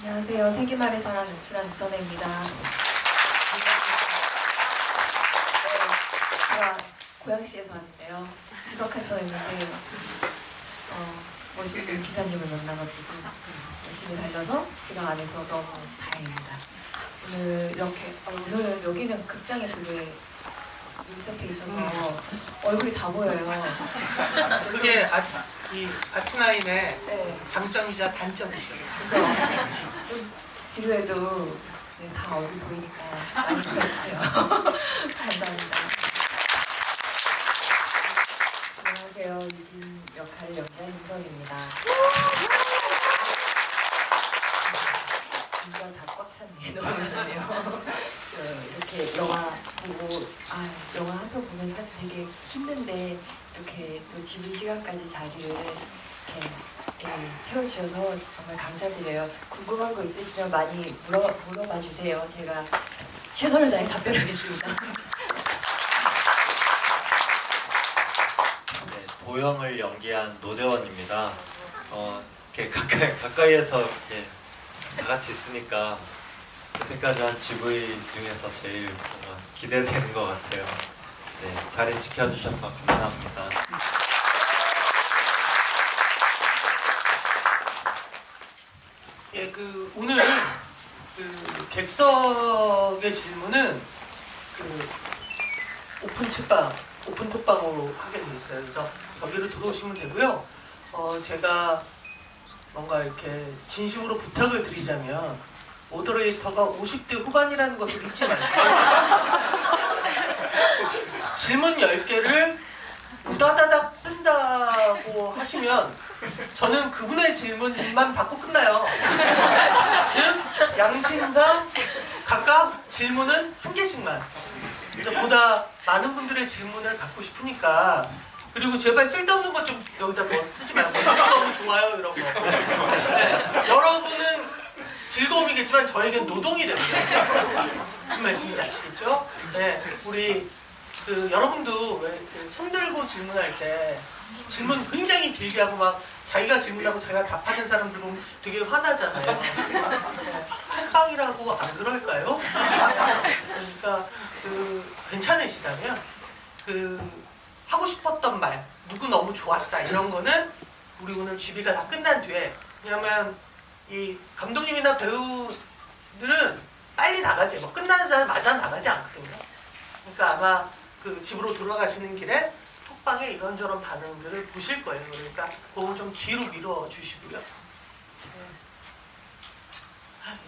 안녕하세요. 세기말의 사랑 연출한 이선혜입니다. 제가 고양시에서 왔는데요. 휴덕할 뻔했는데 멋있는 기사님을 만나가지고 열심히 달려서 지각 안에서 너무 다행입니다. 오늘 이렇게 오늘은 여기는 극장에 되게 밀접해 있어서 얼굴이 다 보여요. 그게 이 아트나인의 네. 장점이자 단점이죠. 그래서 좀 지루해도 네, 다 얼굴 보이니까 많이 보여주세요. 감사합니다. 안녕하세요. 유진 역할을 연기한 임선입니다. 진짜 다 꽉 찼네. 너무 좋네요. 이렇게 영화 보고 영화 한 편 보면 사실 되게 힘든데 이렇게 또 지금 시간까지 자리를 이렇게 채워주셔서 정말 감사드려요. 궁금한 거 있으시면 많이 물어봐 주세요. 제가 최선을 다해 답변하겠습니다. 네, 도영을 연기한 노재원입니다. 이렇게 가까이에서 이렇게 다 같이 있으니까 여태까지 한 GV 중에서 제일 뭔가 기대되는 것 같아요. 네, 자리 지켜주셔서 감사합니다. 예, 오늘 객석의 질문은 오픈 톡방으로 하게 돼 있어요. 그래서 저기로 들어오시면 되고요. 제가 뭔가 이렇게 진심으로 부탁을 드리자면 모더레이터가 50대 후반이라는 것을 잊지 마시고 질문 10개를 우다다닥 쓴다고 하시면 저는 그분의 질문만 받고 끝나요. 즉 양심상 각각 질문은 한 개씩만. 그래서 보다 많은 분들의 질문을 받고 싶으니까. 그리고 제발 쓸데없는 것 좀 여기다 뭐 쓰지 말고 너무 좋아요 이런 거. 네. 여러분은 즐거움이겠지만 저에겐 노동이 됩니다. 무슨 말씀인지 아시겠죠? 네, 우리 여러분도 왜 손 들고 질문할 때 질문 굉장히 길게 하고 막 자기가 질문하고 자기가 답하는 사람들 보면 되게 화나잖아요. 네, 한방이라고 안 그럴까요? 그러니까 괜찮으시다면 하고 싶었던 말, 누구 너무 좋았다 이런 거는 우리 오늘 GV가 다 끝난 뒤에, 왜냐면 이 감독님이나 배우들은 빨리 나가지, 뭐 끝나자마자 나가지 않거든요. 그러니까 아마 집으로 돌아가시는 길에 톡방에 이런저런 반응들을 보실 거예요. 그러니까 그건 좀 뒤로 밀어 주시고요.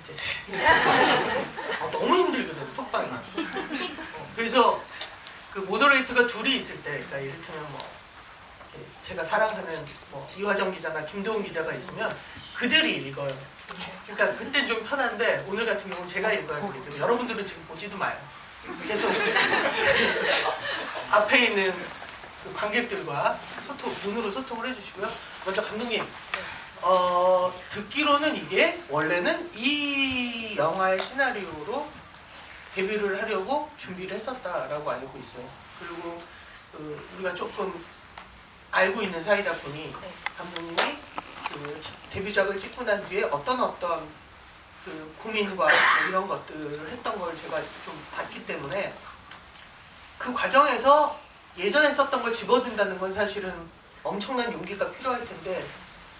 이제 너무 힘들거든요, 톡방이. 그래서 모더레이터가 둘이 있을 때, 그러니까 이를테면 제가 사랑하는 이화정 기자나 김도훈 기자가 있으면 그들이 읽어요. 그러니까 그때 좀 편한데 오늘 같은 경우는 제가 읽어야 되기 때문에 여러분들은 지금 보지도 마요. 계속 앞에 있는 관객들과 눈으로 소통을 해주시고요. 먼저 감독님, 듣기로는 이게 원래는 이 영화의 시나리오로 데뷔를 하려고 준비를 했었다라고 알고 있어요. 그리고 우리가 조금 알고 있는 사이다 보니 감독님이 데뷔작을 찍고 난 뒤에 어떤 고민과 이런 것들을 했던 걸 제가 좀 봤기 때문에 그 과정에서 예전에 썼던 걸 집어든다는 건 사실은 엄청난 용기가 필요할 텐데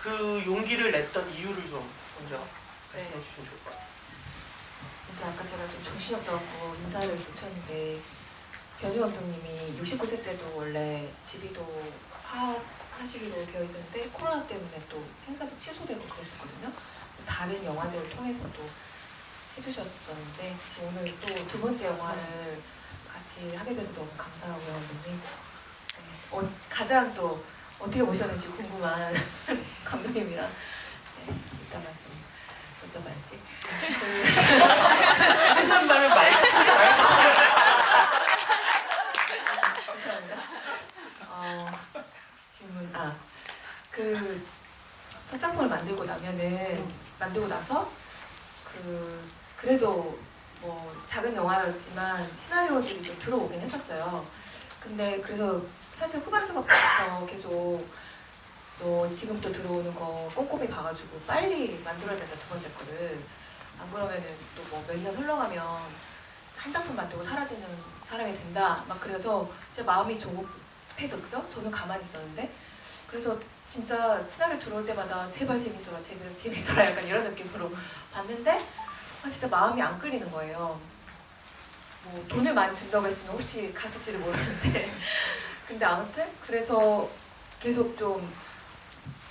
그 용기를 냈던 이유를 좀 먼저 말씀해 주시면 좋을 것 같아요. 아까 제가 좀 정신없어갖고 인사를 못했는데 변희 감독님이 69세 때도 원래 집이도 하시기로 되어 있었는데 코로나 때문에 또 행사도 취소되고 그랬었거든요. 다른 영화제를 통해서 또 해주셨었는데 오늘 또 두 번째 영화를 같이 하게 돼서 너무 감사하고요. 네. 가장 또 어떻게 모셨는지 궁금한 감독님이랑 이따가 좀 여쭤봐야지. 한잔만은 감사합니다. 질문, 첫 작품을 만들고 나서 그래도 작은 영화였지만 시나리오들이 좀 들어오긴 했었어요. 근데 그래서 사실 후반 작업부터 계속 너 지금부터 들어오는 거 꼼꼼히 봐가지고 빨리 만들어야 된다, 두 번째 거를. 안 그러면은 또 뭐 몇 년 흘러가면 한 작품 만들고 사라지는 사람이 된다. 막 그래서 제 마음이 조급해졌죠. 저는 가만히 있었는데. 그래서 진짜 시나리오 들어올 때마다 제발 재밌어라, 제발 재밌어라 약간 이런 느낌으로 봤는데 진짜 마음이 안 끌리는 거예요. 뭐 돈을 많이 준다고 했으면 혹시 갔을지도 모르는데 근데 아무튼 그래서 계속 좀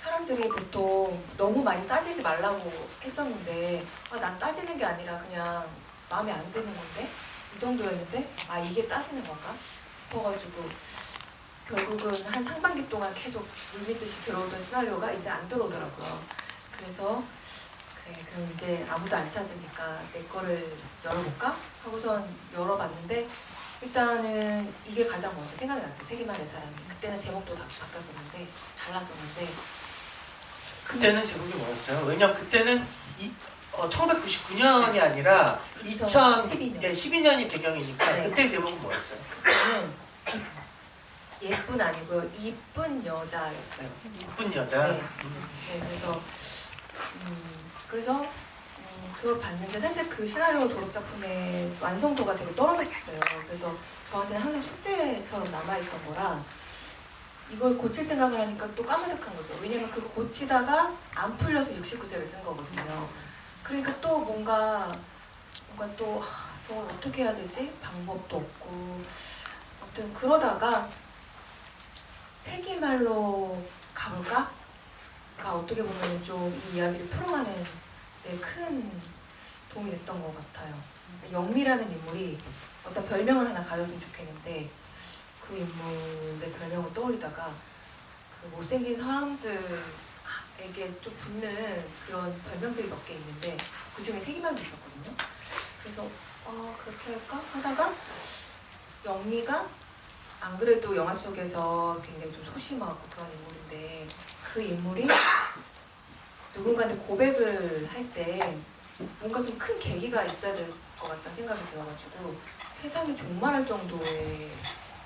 사람들이 보통 너무 많이 따지지 말라고 했었는데 난 따지는 게 아니라 그냥 마음에 안 드는 건데 이 정도였는데 이게 따지는 건가 싶어가지고 결국은 한 상반기 동안 계속 물밀듯이 들어오던 시나리오가 이제 안 들어오더라고요. 그래서 그래, 그럼 이제 아무도 안 찾으니까 내 거를 열어볼까? 하고선 열어봤는데 일단은 이게 가장 먼저 생각이 났죠. 세기말의 사람이. 그때는 제목도 다 바뀌었었는데 달랐었는데 그때는 제목이 뭐였어요? 왜냐면 그때는 1999년이 아니라 2012년이 배경이니까 네. 그때 제목은 뭐였어요? 그때는 예쁜 아니고요. 이쁜 여자였어요. 이쁜 여자? 네. 네, 그래서 그걸 봤는데 사실 그 시나리오 졸업 작품의 완성도가 되게 떨어졌어요. 그래서 저한테는 항상 숙제처럼 남아있던 거라 이걸 고칠 생각을 하니까 또 까무잡한 거죠. 왜냐면 그거 고치다가 안 풀려서 69세를 쓴 거거든요. 그러니까 또 뭔가 또 저걸 어떻게 해야 되지? 방법도 없고 아무튼 그러다가 세기말로 가볼까? 가 어떻게 보면 좀 이 이야기를 풀어가는 데 큰 도움이 됐던 것 같아요. 영미라는 인물이 어떤 별명을 하나 가졌으면 좋겠는데 그 인물의 별명을 떠올리다가 그 못생긴 사람들에게 좀 붙는 그런 별명들이 몇 개 있는데 그 중에 세기말도 있었거든요. 그래서 그렇게 할까? 하다가 영미가 안 그래도 영화 속에서 굉장히 좀 소심하고 그런 인물인데 그 인물이 누군가한테 고백을 할 때 뭔가 좀 큰 계기가 있어야 될 것 같다는 생각이 들어가지고 세상이 종말할 정도의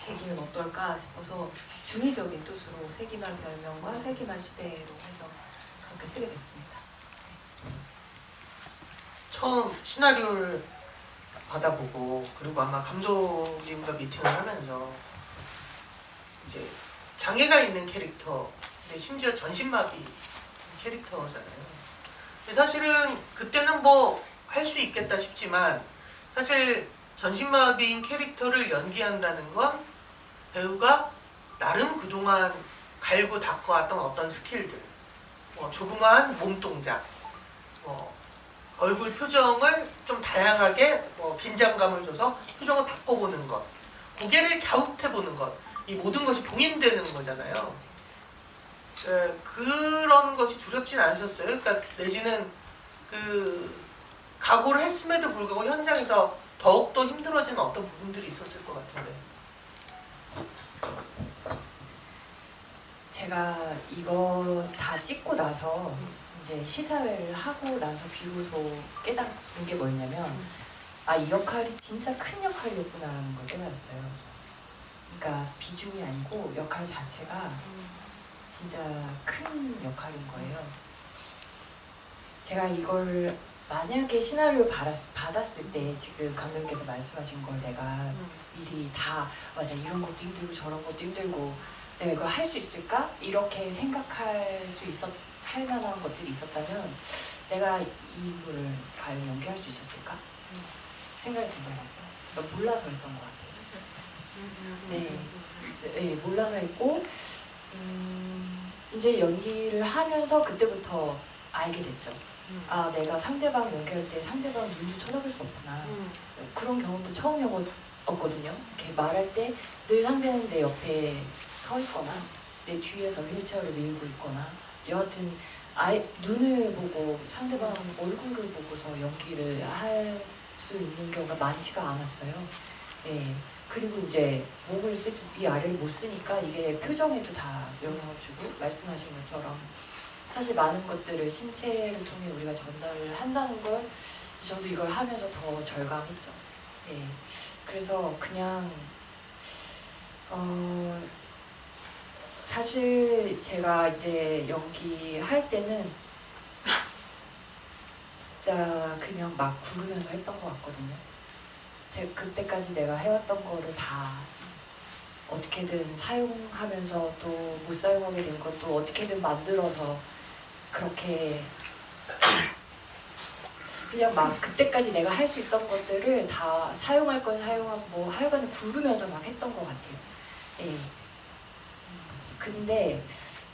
계기는 어떨까 싶어서 중의적인 뜻으로 세기말 별명과 세기말 시대로 해서 그렇게 쓰게 됐습니다. 처음 시나리오를 받아보고 그리고 아마 감독님과 미팅을 하면서 이제 장애가 있는 캐릭터 근데 심지어 전신마비 캐릭터잖아요. 사실은 그때는 뭐 할 수 있겠다 싶지만 사실 전신마비인 캐릭터를 연기한다는 건 배우가 나름 그동안 갈고 닦아왔던 어떤 스킬들 뭐 조그마한 몸동작 뭐 얼굴 표정을 좀 다양하게 뭐 긴장감을 줘서 표정을 바꿔보는 것 고개를 갸웃해보는 것 이 모든 것이 봉인되는 거잖아요. 그런 것이 두렵진 않으셨어요? 그러니까 내지는 그 각오를 했음에도 불구하고 현장에서 더욱더 힘들어지는 어떤 부분들이 있었을 것 같은데. 제가 이거 다 찍고 나서 이제 시사회를 하고 나서 비로소 깨닫는 게 뭐였냐면 이 역할이 진짜 큰 역할이었구나라는 걸 깨달았어요. 그러니까 비중이 아니고 역할 자체가 진짜 큰 역할인 거예요. 제가 이걸 만약에 시나리오를 받았을 때 지금 감독님께서 말씀하신 걸 내가 미리 다 맞아 이런 것도 힘들고 저런 것도 힘들고 내가 이걸 할 수 있을까? 이렇게 생각할 할 만한 것들이 있었다면 내가 이 인물을 과연 연기할 수 있었을까? 생각이 들더라고요. 그러니까 몰라서 했던 것 같아요. 네, 몰라서 했고 이제 연기를 하면서 그때부터 알게 됐죠. 내가 상대방 연기할 때 상대방 눈도 쳐다볼 수 없구나. 그런 경험도 처음이었거든요. 이렇게 말할 때 늘 상대는 내 옆에 서 있거나 내 뒤에서 휠체어를 밀고 있거나 여하튼 아예 눈을 보고 상대방 얼굴을 보고서 연기를 할 수 있는 경우가 많지가 않았어요. 네. 그리고 이제 목을 이 아래를 못 쓰니까 이게 표정에도 다 영향을 주고 말씀하신 것처럼 사실 많은 것들을 신체를 통해 우리가 전달을 한다는 걸 저도 이걸 하면서 더 절감했죠. 네. 그래서 그냥 사실 제가 이제 연기할 때는 진짜 그냥 막 구르면서 했던 것 같거든요. 그때까지 내가 해왔던 거를 다 어떻게든 사용하면서 또 못 사용하게 된 것도 어떻게든 만들어서 그렇게 그냥 막 그때까지 내가 할 수 있던 것들을 다 사용할 건 사용하고 뭐 하여간 구르면서 막 했던 것 같아요. 예. 근데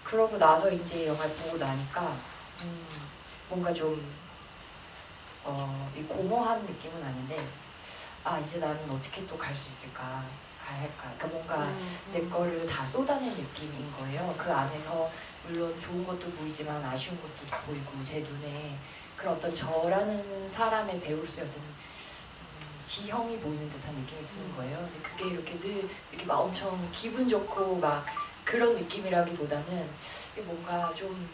그러고 나서 이제 영화를 보고 나니까 뭔가 좀 이 공허한 느낌은 아닌데 아 이제 나는 어떻게 또 갈 수 있을까 가야 할까 그러니까 뭔가 내 거를 다 쏟아낸 느낌인 거예요. 그 안에서 물론 좋은 것도 보이지만 아쉬운 것도 보이고 제 눈에 그런 어떤 저라는 사람의 배울 수 있는 지형이 보이는 듯한 느낌이 드는 거예요. 근데 그게 이렇게 늘 이렇게 막 엄청 기분 좋고 막 그런 느낌이라기보다는 뭔가 좀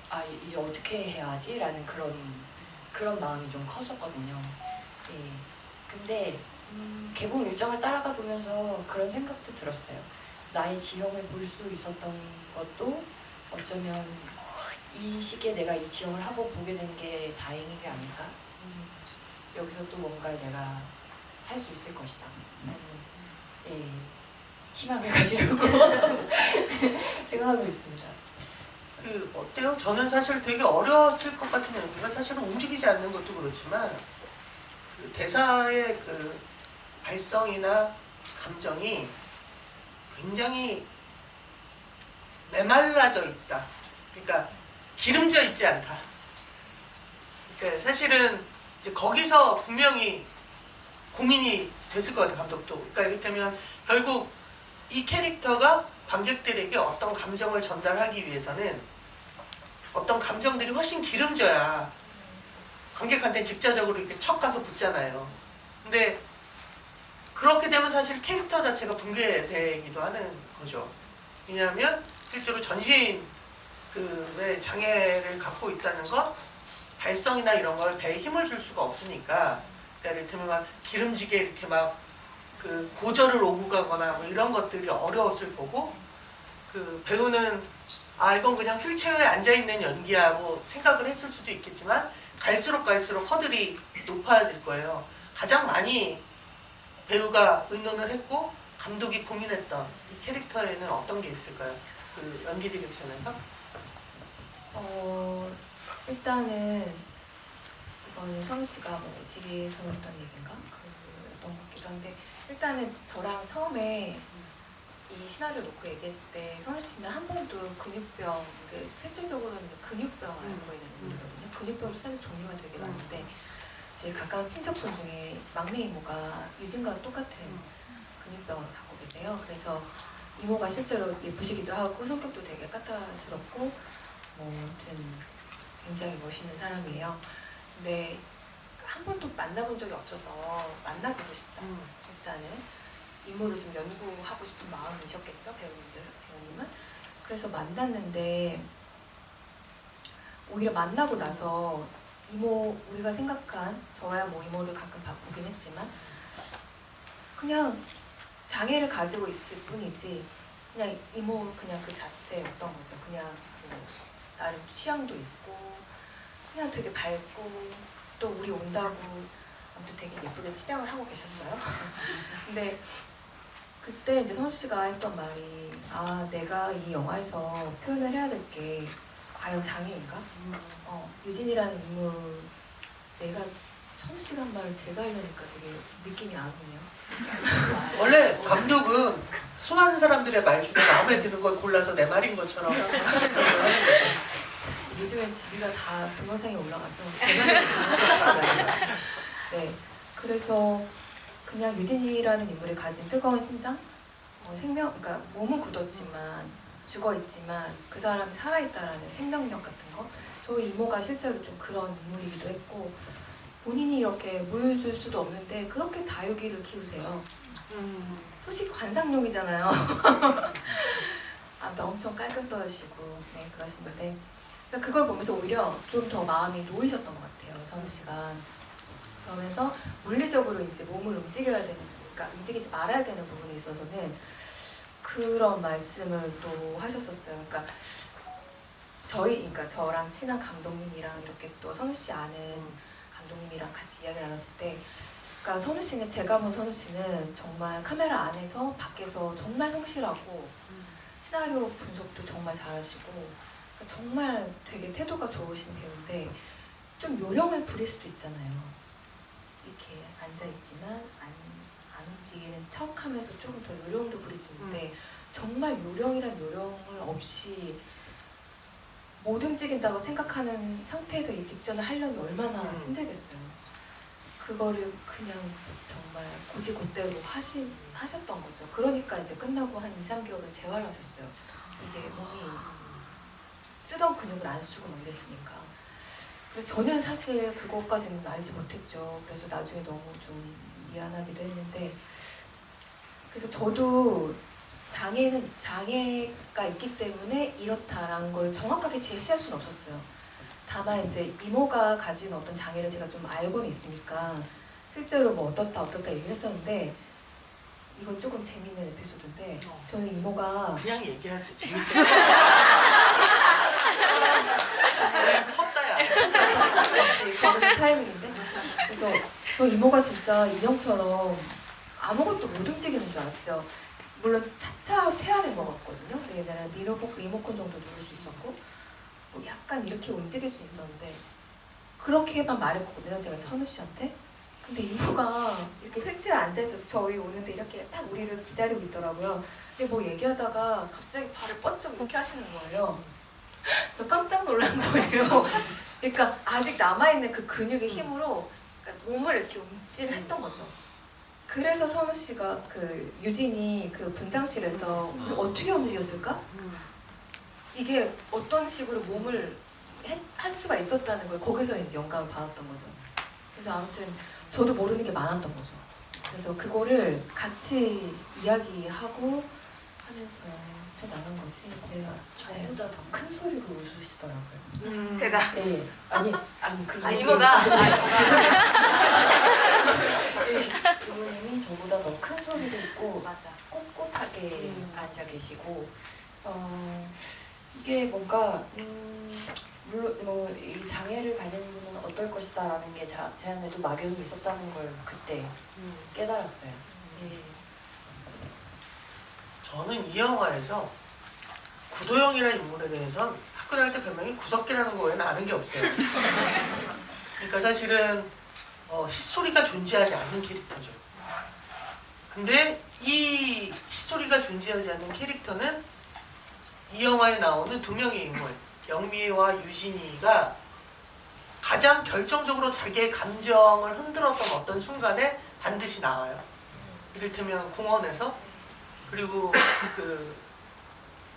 아 이제 어떻게 해야지라는 그런 마음이 좀 컸었거든요. 예. 근데 개봉 일정을 따라가 보면서 그런 생각도 들었어요. 나의 지형을 볼 수 있었던 것도 어쩌면 이 시기에 내가 이 지형을 하고 보게 된 게 다행인 게 아닐까? 여기서 또 뭔가 내가 할 수 있을 것이다. 라는 예, 희망을 가지려고 생각하고 있습니다. 그 어때요? 저는 사실 되게 어려웠을 것 같은 연기가 사실은 움직이지 않는 것도 그렇지만 그 대사의 그 발성이나 감정이 굉장히 메말라져 있다. 그러니까 기름져 있지 않다. 그러니까 사실은 이제 거기서 분명히 고민이 됐을 것 같아요, 감독도. 그러니까 이를테면 결국 이 캐릭터가 관객들에게 어떤 감정을 전달하기 위해서는 어떤 감정들이 훨씬 기름져야 관객한테 직접적으로 이렇게 척 가서 붙잖아요. 근데 그렇게 되면 사실 캐릭터 자체가 붕괴되기도 하는 거죠. 왜냐하면 실제로 전신 그의 장애를 갖고 있다는 것, 발성이나 이런 걸 배에 힘을 줄 수가 없으니까, 그러니까 이를테면 막 기름지게 이렇게 막 그 고절을 오고 가거나 뭐 이런 것들이 어려웠을 거고, 그 배우는 아 이건 그냥 휠체어에 앉아 있는 연기야 뭐 생각을 했을 수도 있겠지만 갈수록 허들이 높아질 거예요. 가장 많이 배우가 의논을 했고 감독이 고민했던 이 캐릭터에는 어떤 게 있을까요? 그 연기 디렉션에서? 일단은 이거는 성우 씨가 뭐 집에서 했던 얘기인가? 그랬던 것 같기도 한데 일단은 저랑 처음에 이 시나리오 놓고 얘기했을 때 성우 씨는 한 번도 근육병, 실질적으로는 근육병을 앓고 있는 분이거든요. 근육병도 사실 종류가 되게 많은데 제 가까운 친척분 중에 막내 이모가 유진과 똑같은 근육병을 갖고 계세요. 그래서 이모가 실제로 예쁘시기도 하고 성격도 되게 까탈스럽고 뭐 아무튼 굉장히 멋있는 사람이에요. 근데 한 번도 만나본 적이 없어서 만나보고 싶다. 일단은 이모를 좀 연구하고 싶은 마음이셨겠죠, 배우님은. 그래서 만났는데 오히려 만나고 나서 이모, 우리가 생각한 저야 뭐 이모를 가끔 바꾸긴 했지만 그냥 장애를 가지고 있을 뿐이지 그냥 이모 그냥 그 자체였던 거죠. 그냥 뭐 나름 취향도 있고 그냥 되게 밝고 또 우리 온다고 아무튼 되게 예쁘게 치장을 하고 계셨어요. 근데 그때 이제 선수 씨가 했던 말이 아 내가 이 영화에서 표현을 해야 될 게 과연 장애인가? 유진이라는 인물 내가 선수 씨가 한 말을 제가 하려니까 되게 느낌이 안 오네요. 원래 감독은 수많은 사람들의 말 중에 마음에 드는 걸 골라서 내 말인 것처럼 요즘엔 집이가 다 동영상에 올라가서 제가 다 네, 그래서 그냥 유진이라는 인물이 가진 뜨거운 심장, 생명, 그러니까 몸은 굳었지만 죽어 있지만 그 사람이 살아있다라는 생명력 같은 거. 저희 이모가 실제로 좀 그런 인물이기도 했고 본인이 이렇게 물 줄 수도 없는데 그렇게 다육이를 키우세요. 솔직히 관상용이잖아요. 아무튼 엄청 깔끔 떨어지시고 네, 그러시는데 그러니까 그걸 보면서 오히려 좀 더 마음이 놓이셨던 것 같아요, 선우 씨가. 그러면서 물리적으로 이제 몸을 움직여야 되는, 그러니까 움직이지 말아야 되는 부분에 있어서는 그런 말씀을 또 하셨었어요. 그러니까 그러니까 저랑 친한 감독님이랑 이렇게 또 선우 씨 아는 감독님이랑 같이 이야기를 나눴을 때, 그러니까 선우 씨는, 제가 본 선우 씨는 정말 카메라 안에서 밖에서 정말 성실하고 시나리오 분석도 정말 잘하시고, 그러니까 정말 되게 태도가 좋으신 배우인데 좀 요령을 부릴 수도 있잖아요. 이렇게 앉아있지만 안 움직이는 척하면서 조금 더 요령도 부릴 수 있는데 정말 요령이란 요령을 없이 못 움직인다고 생각하는 상태에서 이 딕션을 하려면 얼마나 힘들겠어요. 그거를 그냥 정말 고지고대로 하셨던 거죠. 그러니까 이제 끝나고 한 2, 3개월을 재활을 하셨어요. 이게 몸이 쓰던 근육을 안 쓰고 막 이랬으니까. 그래서 저는 사실 그것까지는 알지 못했죠. 그래서 나중에 너무 좀 미안하기도 했는데, 그래서 저도 장애가 있기 때문에 이렇다라는 걸 정확하게 제시할 수는 없었어요. 다만 이제 이모가 가진 어떤 장애를 제가 좀 알고는 있으니까 실제로 뭐 어떻다 얘기를 했었는데, 이건 조금 재미있는 에피소드인데, 저는 이모가 그냥 얘기하지. 재밌게. 헛다야. 저는 타이밍인데, 그래서 저 이모가 진짜 인형처럼 아무것도 못 움직이는 줄 알았어요. 물론 차차 태아된 것 같거든요. 얘네는 리모컨 정도 누를 수 있었고, 뭐 약간 이렇게 움직일 수 있었는데, 그렇게만 말했거든요, 제가 선우 씨한테. 근데 이모가 이렇게 휠체어에 앉아있어서 저희 오는데 이렇게 딱 우리를 기다리고 있더라고요. 근데 뭐 얘기하다가 갑자기 발을 번쩍 이렇게 하시는 거예요. 저 깜짝 놀란 거예요. 그러니까 아직 남아있는 그 근육의 힘으로 그러니까 몸을 이렇게 움찔을 했던 거죠. 그래서 선우 씨가 그 유진이 그 분장실에서 어떻게 움직였을까? 이게 어떤 식으로 몸을 할 수가 있었다는 걸 거기서 이제 영감을 받았던 거죠. 그래서 아무튼 저도 모르는 게 많았던 거죠. 그래서 그거를 같이 이야기하고 하면서 저 나간 거지. 내가 저보다 더 큰 소리로 웃으시더라고요. 제가 네, 아니 그 이모가 부모님이 저보다 더 큰 소리도 있고 맞아. 꼿꼿하게 앉아 계시고, 이게 뭔가 물론 뭐 이 장애를 가진 분은 어떨 것이다라는 게 제 안에도 막연히 있었다는 걸 그때 깨달았어요. 예. 저는 이 영화에서 구도영이라는 인물에 대해선 학교 다닐 때 별명이 구석기라는 거 외에는 아는 게 없어요. 그러니까 사실은 히스토리가 존재하지 않는 캐릭터죠. 근데 이 히스토리가 존재하지 않는 캐릭터는 이 영화에 나오는 두 명의 인물, 영미와 유진이가 가장 결정적으로 자기의 감정을 흔들었던 어떤 순간에 반드시 나와요. 이를테면 공원에서, 그리고 그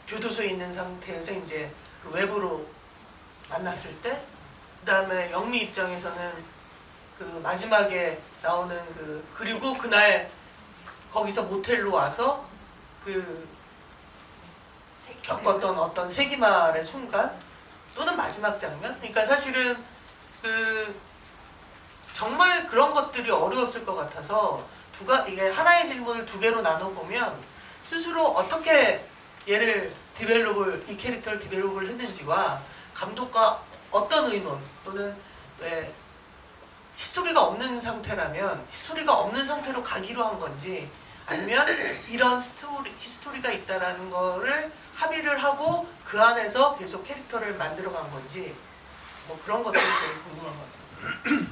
교도소에 있는 상태에서 이제 그 외부로 만났을 때, 그 다음에 영미 입장에서는 그 마지막에 나오는 그리고 그날 거기서 모텔로 와서 그 겪었던 어떤 세기말의 순간 또는 마지막 장면. 그러니까 사실은 그 정말 그런 것들이 어려웠을 것 같아서 이게 하나의 질문을 두 개로 나눠보면 스스로 어떻게 이 캐릭터를 디벨롭을 했는지와 감독과 어떤 의논 또는 왜 히스토리가 없는 상태라면 히스토리가 없는 상태로 가기로 한 건지, 아니면 이런 히스토리가 있다라는 거를 합의를 하고 그 안에서 계속 캐릭터를 만들어간 건지, 뭐 그런 것들이 되게 궁금한 것 같아요.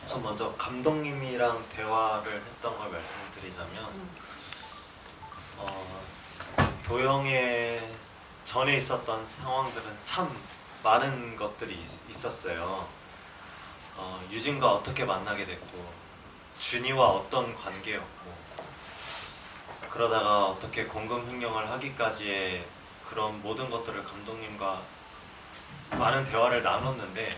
저 먼저 감독님이랑 대화를 했던 걸 말씀드리자면, 도영의 전에 있었던 상황들은 참 많은 것들이 있었어요. 유진과 어떻게 만나게 됐고, 준이와 어떤 관계였고, 그러다가 어떻게 공금횡령을 하기까지의 그런 모든 것들을 감독님과 많은 대화를 나눴는데,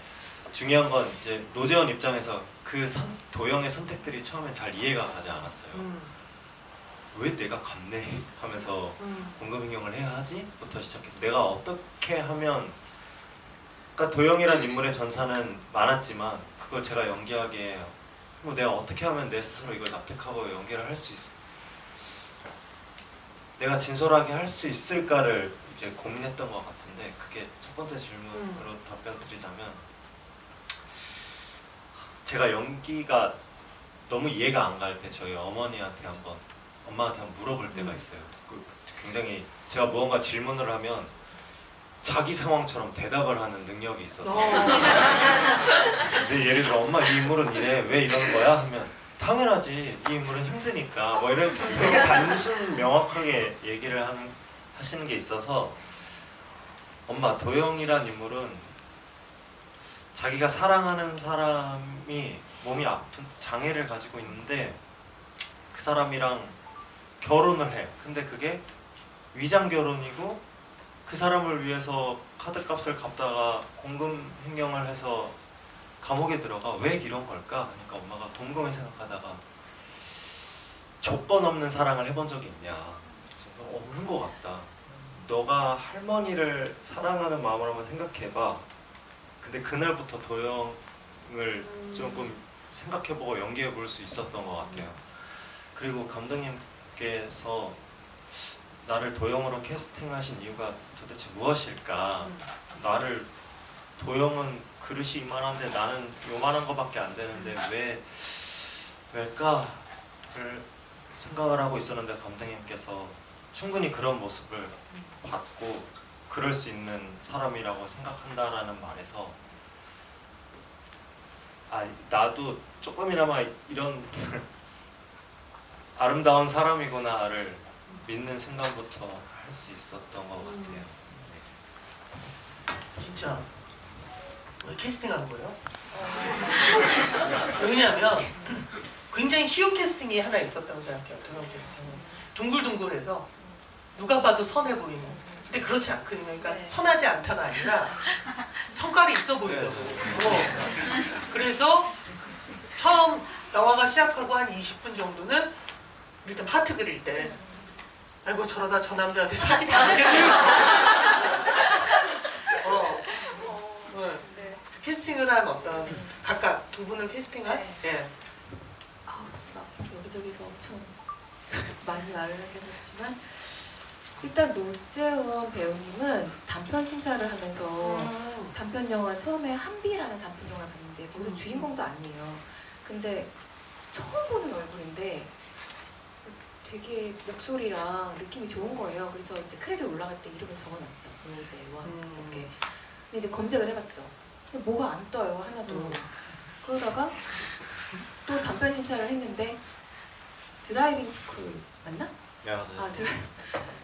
중요한 건 이제 노재원 입장에서 그 도영의 선택들이 처음엔 잘 이해가 가지 않았어요. 왜 내가 갔네 하면서 공금횡령을 해야 하지? 부터 시작해서 내가 어떻게 하면, 그러니까 도영이란 인물의 전사는 많았지만 그걸 제가 연기하기에 뭐 내가 어떻게 하면 내 스스로 이걸 납득하고 연기를 할 수 내가 진솔하게 할 수 있을까를 이제 고민했던 것 같은데 그게 첫 번째 질문으로 답변 드리자면 제가 연기가 너무 이해가 안 갈 때 저희 어머니한테 엄마한테 한번 물어볼 때가 있어요. 굉장히 제가 무언가 질문을 하면 자기 상황처럼 대답을 하는 능력이 있어서 근데 예를 들어 엄마 이 인물은 이래 왜 이러는 거야? 하면 당연하지 이 인물은 힘드니까 뭐 이렇게 되게 단순 명확하게 얘기를 하시는 게 있어서 엄마 도영이란 인물은 자기가 사랑하는 사람이 몸이 아픈 장애를 가지고 있는데 그 사람이랑 결혼을 해. 근데 그게 위장 결혼이고 그 사람을 위해서 카드값을 갚다가 공금 횡령을 해서 감옥에 들어가. 왜 이런 걸까? 그러니까 엄마가 곰곰이 생각하다가 조건 없는 사랑을 해본 적이 있냐? 없는 것 같다. 너가 할머니를 사랑하는 마음을 한번 생각해봐. 근데 그날부터 도영을 조금 생각해보고 연기해볼 수 있었던 것 같아요. 그리고 감독님께서 나를 도영으로 캐스팅하신 이유가 도대체 무엇일까? 나를 도영은 그릇이 이만한데 나는 요만한 거밖에 안 되는데 왜일까를 생각을 하고 있었는데 감독님께서 충분히 그런 모습을 봤고 그럴 수 있는 사람이라고 생각한다라는 말에서 나도 조금이나마 이런 아름다운 사람이구나를 믿는 순간부터 할 수 있었던 것 같아요. 진짜 왜 캐스팅한 거예요? 왜냐하면 굉장히 쉬운 캐스팅이 하나 있었다고 생각해요. 도영 캐스팅은 둥글둥글해서 누가 봐도 선해 보이는. 근데 그렇지 않거든요. 그러니까 네. 선하지 않다가 아니라 성깔이 있어 보이려고. 그래서 처음 영화가 시작하고 한 20분 정도는 일단 파트 그릴 때 아이고 저러다 저 남자한테 사기 당하겠네. 네. 캐스팅을 한 어떤 각각 두 분을 캐스팅한 예. 막 여기저기서 엄청 많이 말을 하긴 했지만 일단 노재원 배우님은 단편 심사를 하면서 단편 영화 처음에 한비라는 단편 영화를 봤는데 거기서 주인공도 아니에요. 근데 처음 보는 얼굴인데 되게 목소리랑 느낌이 좋은 거예요. 그래서 이제 크레딧 올라갈 때 이름을 적어놨죠. 노재원 이렇게. 근데 이제 검색을 해봤죠. 근데 뭐가 안 떠요 하나도. 그러다가 또 단편 심사를 했는데 드라이빙 스쿨 맞나?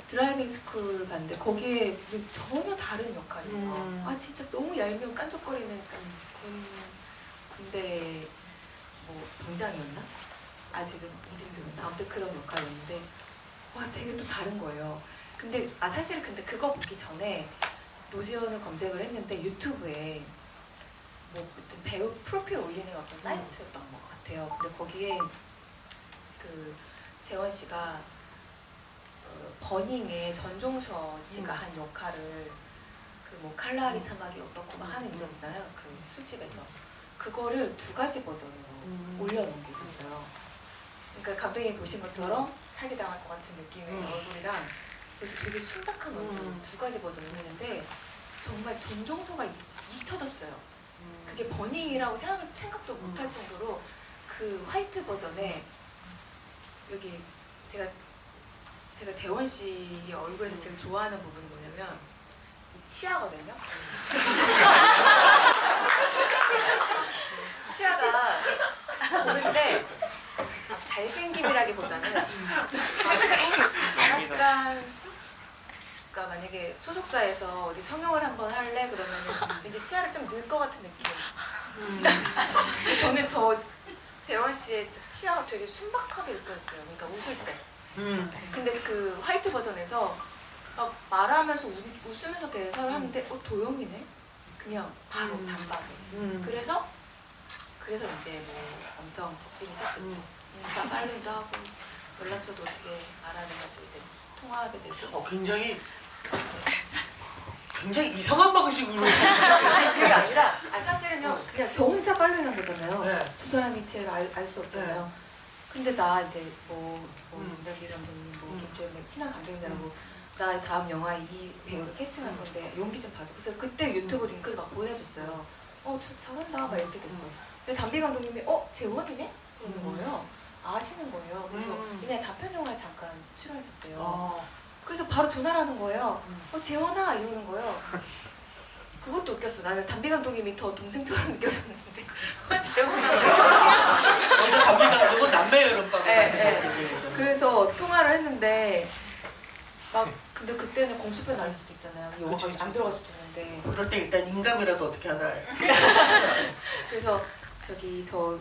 드라이빙 스쿨 봤는데 거기에 전혀 다른 역할이에요. 진짜 너무 얄미운 깐족거리는 군대 뭐 병장이었나? 아직은 이등병이었나? 아무튼 그런 역할이었는데 와 되게 또 다른 거예요. 근데 사실 근데 그거 보기 전에 노지원을 검색을 했는데 유튜브에 뭐 어떤 배우 프로필 올리는 어떤 사이트였던 것 같아요. 근데 거기에 그 재원 씨가 버닝의 전종서 씨가 한 역할을 그 뭐 칼라리 사막이 어떻고 막 하는 있었잖아요. 그 술집에서 그거를 2가지 버전으로 올려놓은 게 있었어요. 그러니까 감독님이 보신 것처럼 사기당할 것 같은 느낌의 얼굴이랑 그래서 되게 순박한 얼굴 2가지 버전을 했는데 정말 전종서가 잊혀졌어요. 그게 버닝이라고 생각도 못할 정도로 그 화이트 버전에 여기 제가 재원 씨의 얼굴에서 제일 좋아하는 부분이 뭐냐면 이 치아거든요. 치아가 보는데 잘생김이라기보다는 약간 그러니까 만약에 소속사에서 어디 성형을 한번 할래 그러면은 왠지 치아를 좀 넣을 것 같은 느낌. 저는 재원 씨의 치아가 되게 순박하게 느껴졌어요. 그러니까 웃을 때. 근데 그 화이트 버전에서 막 말하면서 웃으면서 대사를 하는데 도영이네? 그냥 바로 단박에. 그래서 이제 뭐 엄청 덕질이 시작됐죠. 인스타 팔로우도 하고 연락처도 어떻게 알아내가지고 이제 통화하게 되고. 굉장히 이상한 방식으로. 그게 아니라 사실은요 그냥 저 혼자 팔로우한 거잖아요. 네. 두 사람이 제일 알 수 없잖아요. 근데 나 이제 김달기 감독님, 김주현 친한 감독님들하고 나 다음 영화 이 배우를 캐스팅한 건데 용기 좀 봐줘. 그래서 그때 유튜브 링크를 막 보내줬어요. 잘한다 막 이렇게 됐어. 근데 담비 감독님이 재원이네? 그러는 거예요. 아시는 거예요. 그래서 그냥 단편 영화에 잠깐 출연했었대요. 그래서 바로 전화를 하는 거예요. 재원아 이러는 거예요. 그것도 웃겼어. 나는 담비 감독님이 더 동생처럼 느껴졌는데 재원아. 거기서 담비 감독은 남매 여름방. 네. 그래서 통화를 했는데 근데 그때는 공수표 날릴 수도 있잖아요. 영화가 안 들어갈 수도 있는데. 그럴 때 일단 인감이라도 어떻게 하나. 그래서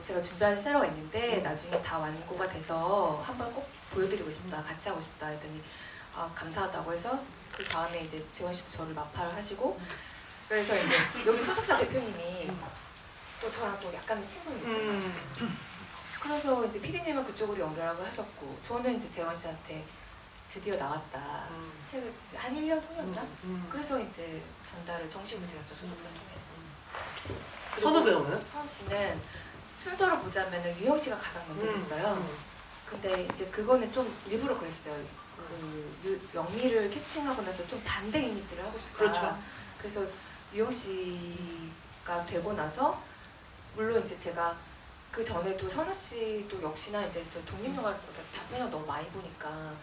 제가 준비한 촬영가 있는데 나중에 다 완고가 돼서 한번 꼭 보여드리고 싶다, 같이 하고 싶다 했더니 감사하다고 해서 그 다음에 이제 재원 씨도 저를 마파를 하시고 그래서 이제 여기 소속사 대표님이 또 저랑 또 약간의 친분이 있어요. 그래서 이제 PD님은 그쪽으로 연결하고 하셨고 저는 이제 재원 씨한테 드디어 나왔다. 책을 한 1년 후였나? 그래서 이제 전달을 정식으로 드렸죠. 소속사 통해서. 선우 배우는? 선우 씨는 순서로 보자면은 유영 씨가 가장 먼저 됐어요. 근데 이제 그거는 좀 일부러 그랬어요. 영미를 캐스팅하고 나서 좀 반대 이미지를 하고 싶다. 그렇죠. 그래서 유영 씨가 되고 나서 물론 이제 제가 그 전에도 선우 씨도 역시나 이제 저 독립영화를 단편을 너무 많이 보니까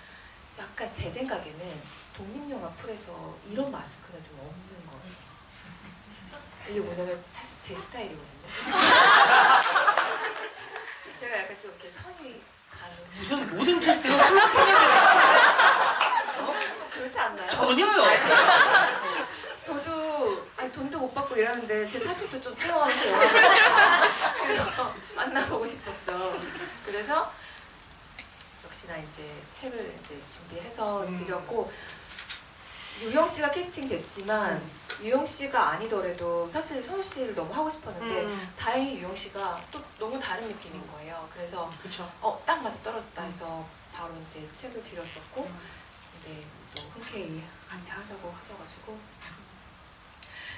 약간 제 생각에는 독립영화 풀에서 이런 마스크는 좀 없는 거예요. 이게 뭐냐면 사실 제 스타일이거든요. 제가 약간 좀 이렇게 선이 가는 무슨 모든 캐스팅은 플라팅해야 그렇지 않나요? 전혀요. 저도 돈도 못 받고 일하는데 제 사실도 좀 태워가면서 영화를 만나보고 싶었죠. 그래서 역시나 이제 책을 이제 준비해서 드렸고 유영 씨가 캐스팅 됐지만 유영 씨가 아니더라도 사실 선우 씨를 너무 하고 싶었는데 다행히 유영 씨가 또 너무 다른 느낌인 거예요. 그래서 그렇죠. 딱 맞아 떨어졌다 해서 바로 이제 책을 드렸었고 근데 또 흔쾌히 같이 하자고 하셔가지고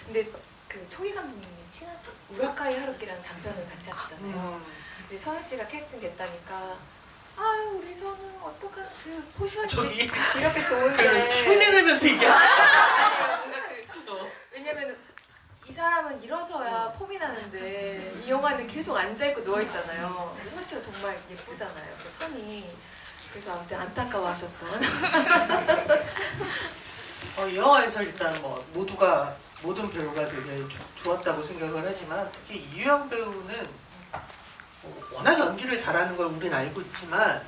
근데 그 초기 감독님이 친하세요. 우라카이 하루키라는 단편을 같이 하셨잖아요. 근데 선우 씨가 캐스팅 됐다니까 아유 우리 선우 어떡한 그 포션이 저기 이렇게 그 좋은데 흉내내면서 왜냐면 이 사람은 일어서야 폼이 나는데 이 영화는 계속 앉아있고 누워있잖아요. 선우 씨가 정말 예쁘잖아요. 그 선이 그래서 아무튼 안타까워하셨던 이 영화에서 일단 모든 배우가 되게 좋았다고 생각을 하지만 특히 이유영 배우는 워낙 연기를 잘하는 걸 우린 알고 있지만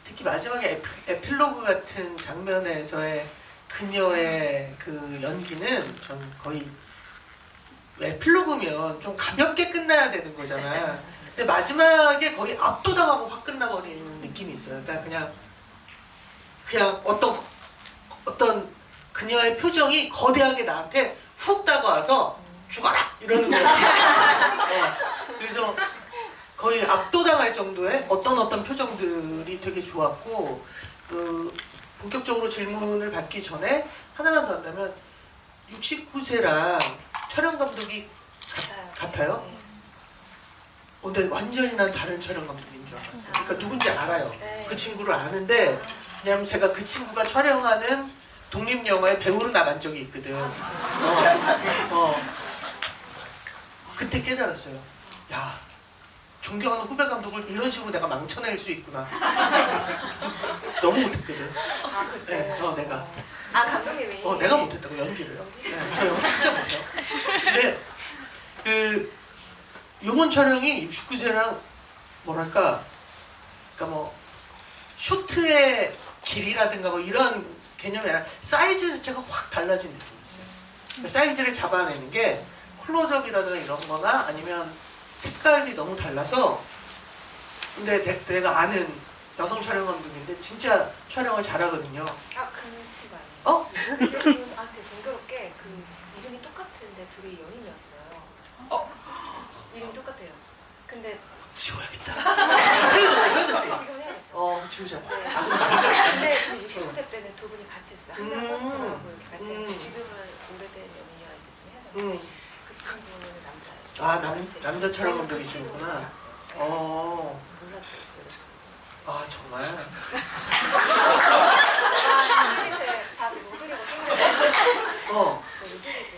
특히 마지막에 에필로그 같은 장면에서의 그녀의 그 연기는 전 거의 에필로그면 좀 가볍게 끝나야 되는 거잖아. 근데 마지막에 거의 압도당하고 확 끝나버리는 느낌이 있어요. 그러니까 그냥 어떤 그녀의 표정이 거대하게 나한테 훅 다가와서 죽어라! 이러는 거 같아요. 그래서 거의 압도당할 정도의 어떤 표정들이 되게 좋았고 본격적으로 질문을 받기 전에 하나만 더 한다면 69세랑 촬영 감독이 같아요? 근데 완전히 난 다른 촬영 감독인 줄 알았어요. 그러니까 누군지 알아요. 그 친구를 아는데 왜냐면 제가 그 친구가 촬영하는 독립영화의 배우로 나간 적이 있거든. 그때 깨달았어요. 야, 존경하는 후배 감독을 이런 식으로 내가 망쳐낼 수 있구나. 너무 못했거든. 그때? 네, 내가. 감독님이 내가 못했다고 연기를요. 네, 저 연기 진짜 못해요. 근데 요번 촬영이 69세랑 뭐랄까, 그러니까 쇼트의 길이라든가 이런 개념이 아니라 사이즈 자체가 확 달라진 느낌이 있어요. 그러니까 사이즈를 잡아내는 게 클로즈업이라든가 이런 거나 아니면 색깔이 너무 달라서 근데 내가 아는 여성 촬영 감독인데 진짜 촬영을 잘하거든요. 그 친구 아니에요? 그 친구한테 동교롭게 그 이름이 똑같은데 둘이 연인이었어요. 이름이 똑같아요. 근데 지워야겠다. 헤어졌지. 지금 해야겠죠. 지우자. 근데 그 69세 때는 두 분이 같이 했어요. 한강 퍼스트하고 이렇게 같이 했는데 지금은 오래된 연인이라 이제 좀 헤어졌는데 그 친구는 남자예요. 남자 촬영 감독이시구나. 몰랐어요. 그래서 아 정말? 다 로드리고 생각해. 어 로드리고.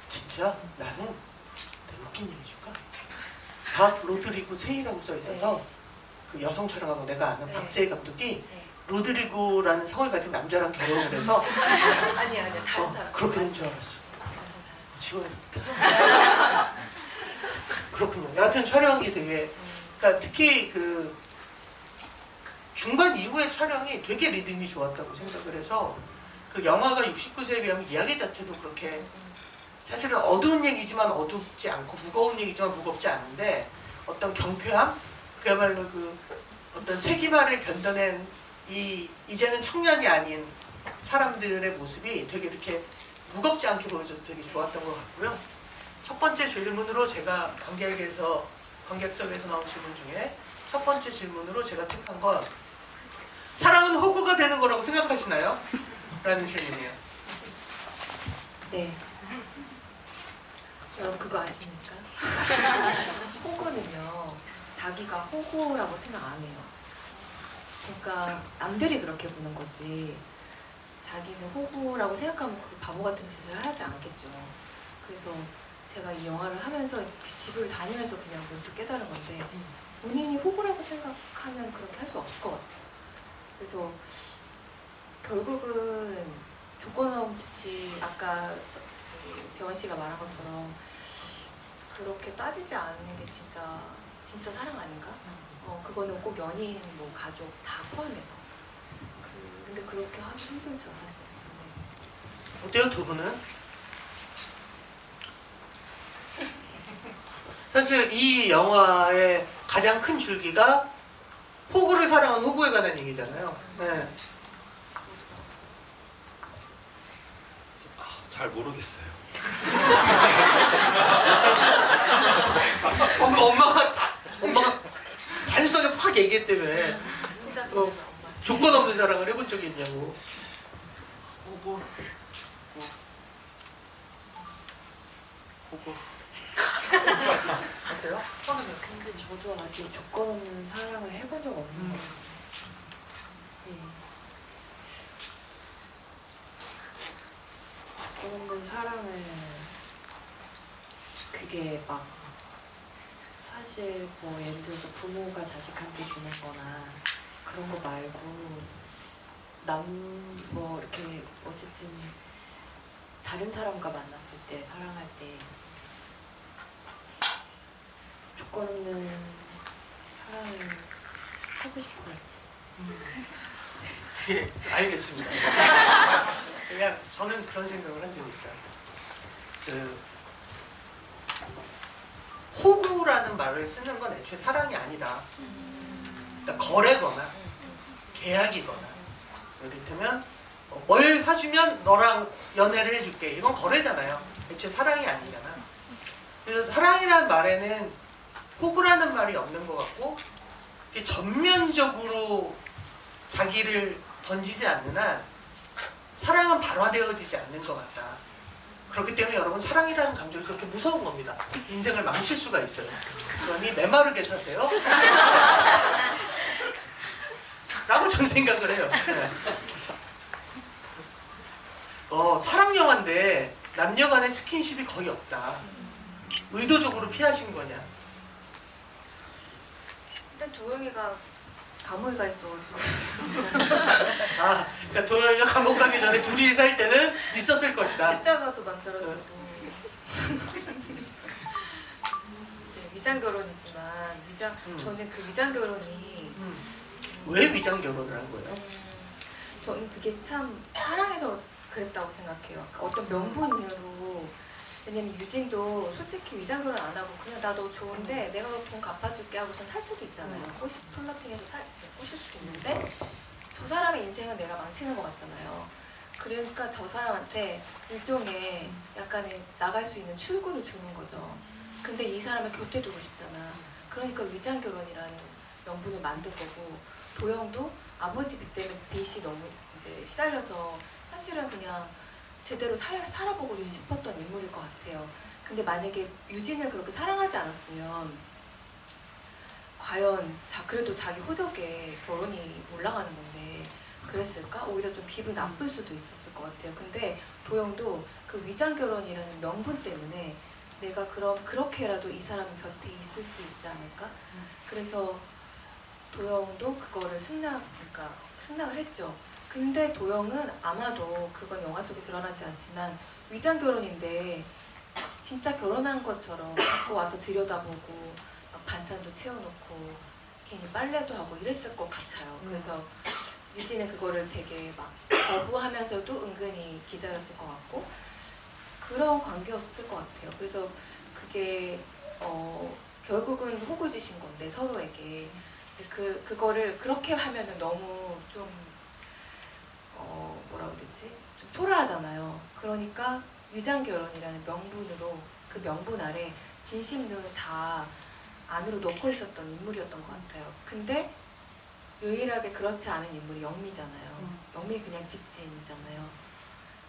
진짜? 나는 내가 웃긴 얘기 줄까? 박 로드리고 세이라고 써 있어서 그 여성 촬영하고 내가 아는 네. 박세희 감독이 네. 로드리고라는 성을 가진 남자랑 결혼을 해서 아니야 다른 사람. 그렇게 된 줄 알았어. 지워야겠다. 그렇군요. 여하튼 촬영이 되게, 그러니까 특히 그 중반 이후의 촬영이 되게 리듬이 좋았다고 생각을 해서 그 영화가 69세에 비하면 이야기 자체도 그렇게 사실은 어두운 얘기지만 어둡지 않고 무거운 얘기지만 무겁지 않은데 어떤 경쾌함? 그야말로 그 어떤 세기말을 견뎌낸 이제는 청년이 아닌 사람들의 모습이 되게 이렇게 무겁지 않게 보여져서 되게 좋았던 것 같고요. 첫 번째 질문으로 제가 관객석에서 나온 질문 중에 첫 번째 질문으로 제가 택한 건 사랑은 호구가 되는 거라고 생각하시나요? 라는 질문이에요. 네. 여러분 그거 아십니까? 호구는요 자기가 호구라고 생각 안 해요. 그러니까 남들이 그렇게 보는 거지 자기는 호구라고 생각하면 그 바보 같은 짓을 하지 않겠죠. 그래서 제가 이 영화를 하면서 집을 다니면서 그냥 문득 깨달은 건데 본인이 호구라고 생각하면 그렇게 할 수 없을 것 같아요. 그래서 결국은 조건 없이 아까 재원 씨가 말한 것처럼 그렇게 따지지 않는 게 진짜 사랑 아닌가? 그거는 꼭 연인, 뭐 가족 다 포함해서. 근데 그렇게 하기 힘들죠 사실. 어때요 두 분은? 사실 이 영화의 가장 큰 줄기가 호구를 사랑한 호구에 관한 얘기잖아요. 네. 잘 모르겠어요. 엄마가 단순하게 확 얘기했다며. 혼자 어, 조건 없는 사랑을 해본 적이 있냐고. 호구. 어때요? 근데 저도 아직 조건 없는 사랑을 해본 적 없는 것 같아요. 예. 조건 없는 사랑을 그게 막 사실 뭐 예를 들어서 부모가 자식한테 주는 거나 그런 거 말고 뭐 이렇게 어쨌든 다른 사람과 만났을 때 사랑할 때 조건 없는 사랑을 하고 싶어요. 예, 알겠습니다. 그냥 저는 그런 생각을 한 적이 있어요. 그 호구라는 말을 쓰는 건 애초에 사랑이 아니다. 그러니까 거래거나 계약이거나 이를테면 뭘 사주면 너랑 연애를 해줄게 이건 거래잖아요. 애초에 사랑이 아니잖아. 그래서 사랑이라는 말에는 호구라는 말이 없는 것 같고 이게 전면적으로 자기를 던지지 않는 한 사랑은 발화되어지지 않는 것 같다. 그렇기 때문에 여러분 사랑이라는 감정이 그렇게 무서운 겁니다. 인생을 망칠 수가 있어요. 그러니 메마르게 사세요. 라고 전 생각을 해요. 네. 사랑 영화인데 남녀 간의 스킨십이 거의 없다. 의도적으로 피하신 거냐? 일단 도영이가 감옥에 가 있어가지고 그러니까 도영이가 감옥 가기 전에 둘이 살 때는 있었을 것이다. 십자가도 만들어주고 위장 결혼이지만 저는 그 위장 결혼이 왜 위장 결혼을 한 거예요? 저는 그게 참 사랑해서 그랬다고 생각해요. 그러니까 어떤 명분으로. 왜냐면 유진도 솔직히 위장 결혼 안 하고 그냥 나 너 좋은데 내가 너 돈 갚아줄게 하고선 살 수도 있잖아요. 플러팅해서 꼬실 수도 있는데 저 사람의 인생은 내가 망치는 것 같잖아요. 그러니까 저 사람한테 일종의 약간의 나갈 수 있는 출구를 주는 거죠. 근데 이 사람을 곁에 두고 싶잖아. 그러니까 위장 결혼이라는 명분을 만든 거고 도영도 아버지 빚 때문에 빚이 너무 이제 시달려서 사실은 그냥 제대로 살아보고 싶었던 인물일 것 같아요. 근데 만약에 유진을 그렇게 사랑하지 않았으면 과연 그래도 자기 호적에 결혼이 올라가는 건데 그랬을까? 오히려 좀 기분 나쁠 수도 있었을 것 같아요. 근데 도영도 그 위장 결혼이라는 명분 때문에 내가 그럼 그렇게라도 이 사람 곁에 있을 수 있지 않을까? 그래서 도영도 그거를 승낙을 했죠. 근데 도영은 아마도 그건 영화 속에 드러나지 않지만 위장 결혼인데 진짜 결혼한 것처럼 갖고 와서 들여다보고 막 반찬도 채워놓고 괜히 빨래도 하고 이랬을 것 같아요. 그래서 유진은 그거를 되게 막 거부하면서도 은근히 기다렸을 것 같고 그런 관계였을 것 같아요. 그래서 그게 결국은 호구짓인 건데 서로에게 그거를 그렇게 하면은 너무 좀 뭐라고 해야 되지? 좀 초라하잖아요. 그러니까 위장 결혼이라는 명분으로 그 명분 아래 진심으로 다 안으로 넣고 있었던 인물이었던 것 같아요. 근데 유일하게 그렇지 않은 인물이 영미잖아요. 영미 그냥 직진이잖아요.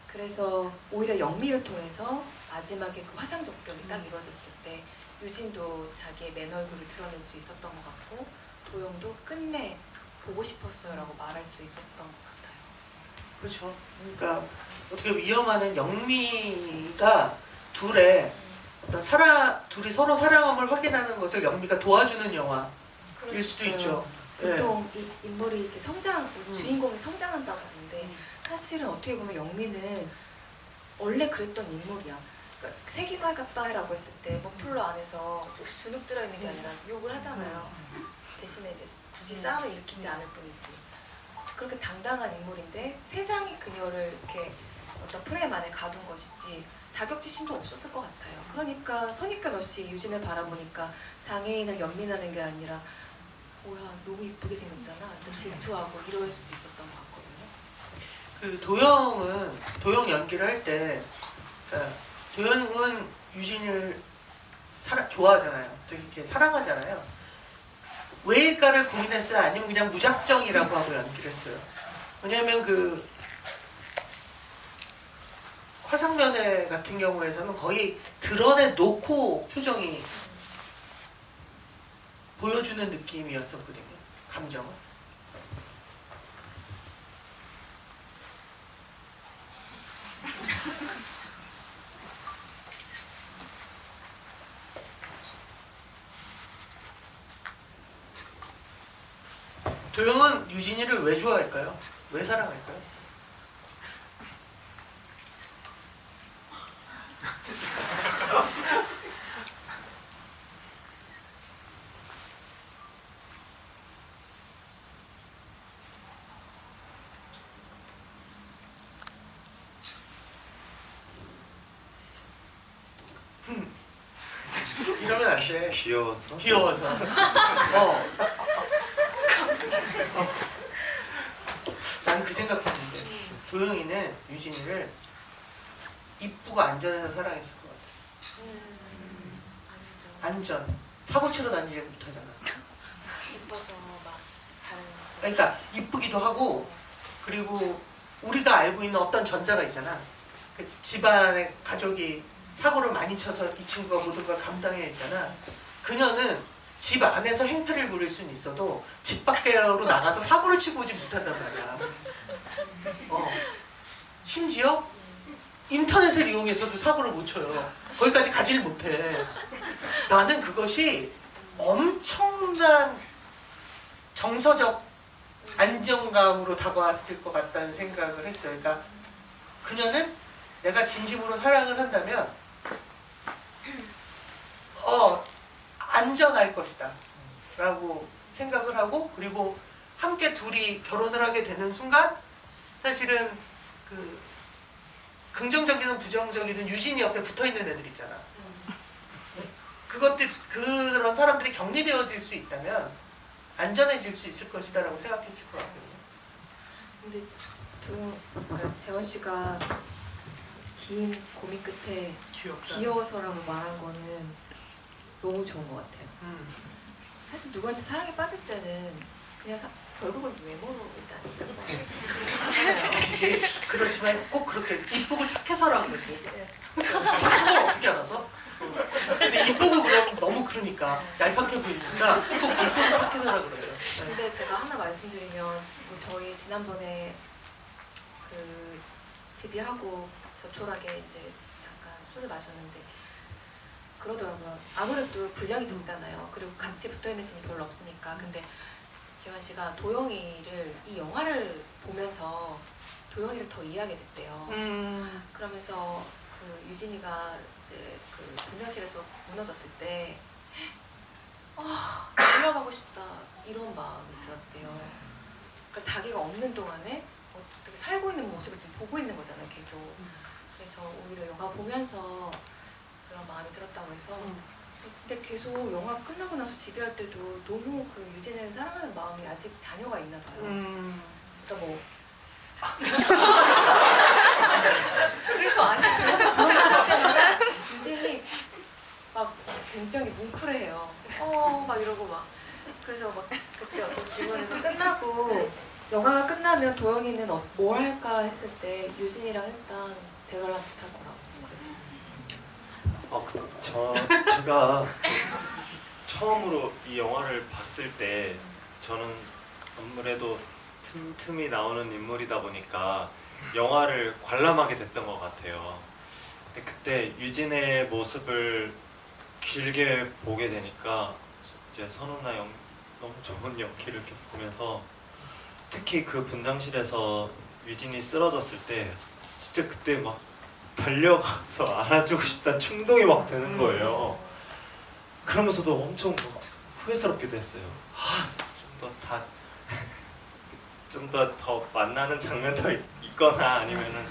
그래서 오히려 영미를 통해서 마지막에 그 화상 접견이 딱 이루어졌을 때 유진도 자기의 맨 얼굴을 드러낼 수 있었던 것 같고 도영도 끝내 보고 싶었어요라고 말할 수 있었던 것 같아요. 그렇죠. 그러니까 어떻게 위험하는 영미가 둘이 서로 사랑함을 확인하는 것을 영미가 도와주는 영화일 수도 있죠. 보통 이 인물이 이렇게 주인공이 성장한다고 하는데 사실은 어떻게 보면 영미는 원래 그랬던 인물이야. 그러니까 색이 밝았다라고 했을 때 머플러 안에서 주눅 들어있는 게 아니라 욕을 하잖아요. 대신에 이제 굳이 싸움을 일으키지 않을 뿐이지. 그렇게 당당한 인물인데 세상이 그녀를 이렇게 어떤 프레임 안에 가둔 것이지 자격지심도 없었을 것 같아요. 그러니까 선입견 없이 유진을 바라보니까 장애인을 연민하는 게 아니라 뭐야 너무 이쁘게 생겼잖아. 좀 질투하고 이럴 수 있었던 것 같거든요. 그 도영 연기를 할 때 도영은 유진을 좋아하잖아요. 되게 이렇게 사랑하잖아요. 왜일까를 고민했어요? 아니면 그냥 무작정이라고 하고 연기를 했어요? 왜냐하면 그 화상면회 같은 경우에서는 거의 드러내놓고 표정이 보여주는 느낌이었었거든요. 감정을. 도영은 유진이를 왜 좋아할까요? 왜 사랑할까요? 이러면 안 돼. 귀여워서? 귀여워서. 난 그 생각했는데 도영이는 유진이를 이쁘고 안전해서 사랑했을 것 같아. 안전. 사고 치러 다니지 못하잖아. 이뻐서 막 다른. 그러니까 이쁘기도 하고 그리고 우리가 알고 있는 어떤 전자가 있잖아. 그 집안의 가족이 사고를 많이 쳐서 이 친구가 모든 걸 감당해야 했잖아. 그녀는 집 안에서 행패를 부릴 수는 있어도 집 밖으로 나가서 사고를 치고 오지 못한단 말이야. 심지어 인터넷을 이용해서도 사고를 못 쳐요. 거기까지 가지를 못해. 나는 그것이 엄청난 정서적 안정감으로 다가왔을 것 같다는 생각을 했어요. 그러니까 그녀는 내가 진심으로 사랑을 한다면 안전할 것이다 라고 생각을 하고 그리고 함께 둘이 결혼을 하게 되는 순간 사실은 그 긍정적이든 부정적이든 유진이 옆에 붙어있는 애들 있잖아. 그런 사람들이 격리되어질 수 있다면 안전해질 수 있을 것이다 라고 생각했을 것 같거든요. 근데 그러니까 재원 씨가 긴 고민 끝에 귀여워서라고 말한 거는 너무 좋은 것 같아요. 사실 누구한테 사랑에 빠질 때는 그냥 결국은 외모로 일단 아니지. 그렇지만 꼭 그렇게 이쁘고 착해서라고 그러지. 착한 걸 어떻게 알아서? 근데 이쁘고 그럼 너무 그러니까 얄팍해 보이니까 꼭 물고기 착해서라 그래요. 네. 근데 제가 하나 말씀드리면 뭐 저희 지난번에 그 집이하고 저촐하게 이제 잠깐 술을 마셨는데 그러더라고요. 아무래도 분량이 적잖아요. 그리고 같이 붙어있는 씬이 별로 없으니까. 근데 재환 씨가 도영이를 이 영화를 보면서 도영이를 더 이해하게 됐대요. 그러면서 그 유진이가 이제 그 분장실에서 무너졌을 때 올라가고 싶다 이런 마음이 들었대요. 그러니까 자기가 없는 동안에 어떻게 살고 있는 모습을 지금 보고 있는 거잖아요, 계속. 그래서 오히려 영화 보면서 그런 마음이 들었다고 해서. 근데 계속 영화 끝나고 나서 집에 할 때도 너무 그 유진이를 사랑하는 마음이 아직 자녀가 있나 봐요. 그러니까 뭐 그래서 아니 그래서 유진이 막 굉장히 뭉클해요. 막 이러고 막 그래서 막 그때 어떤 질문에서 끝나고 영화가 끝나면 도영이는 뭘 할까 했을 때 유진이랑 일단 대관람 비슷할 거라고 그랬어요. 제가 처음으로 이 영화를 봤을 때 저는 아무래도 틈틈이 나오는 인물이다 보니까 영화를 관람하게 됐던 것 같아요. 근데 그때 유진의 모습을 길게 보게 되니까 이제 선우나 너무 좋은 연기를 이렇게 보면서 특히 그 분장실에서 유진이 쓰러졌을 때 진짜 그때 막 달려가서 안아주고 싶다는 충동이 막 드는 거예요. 그러면서도 엄청 막 후회스럽기도 했어요. 좀 더 만나는 장면도 있거나 아니면은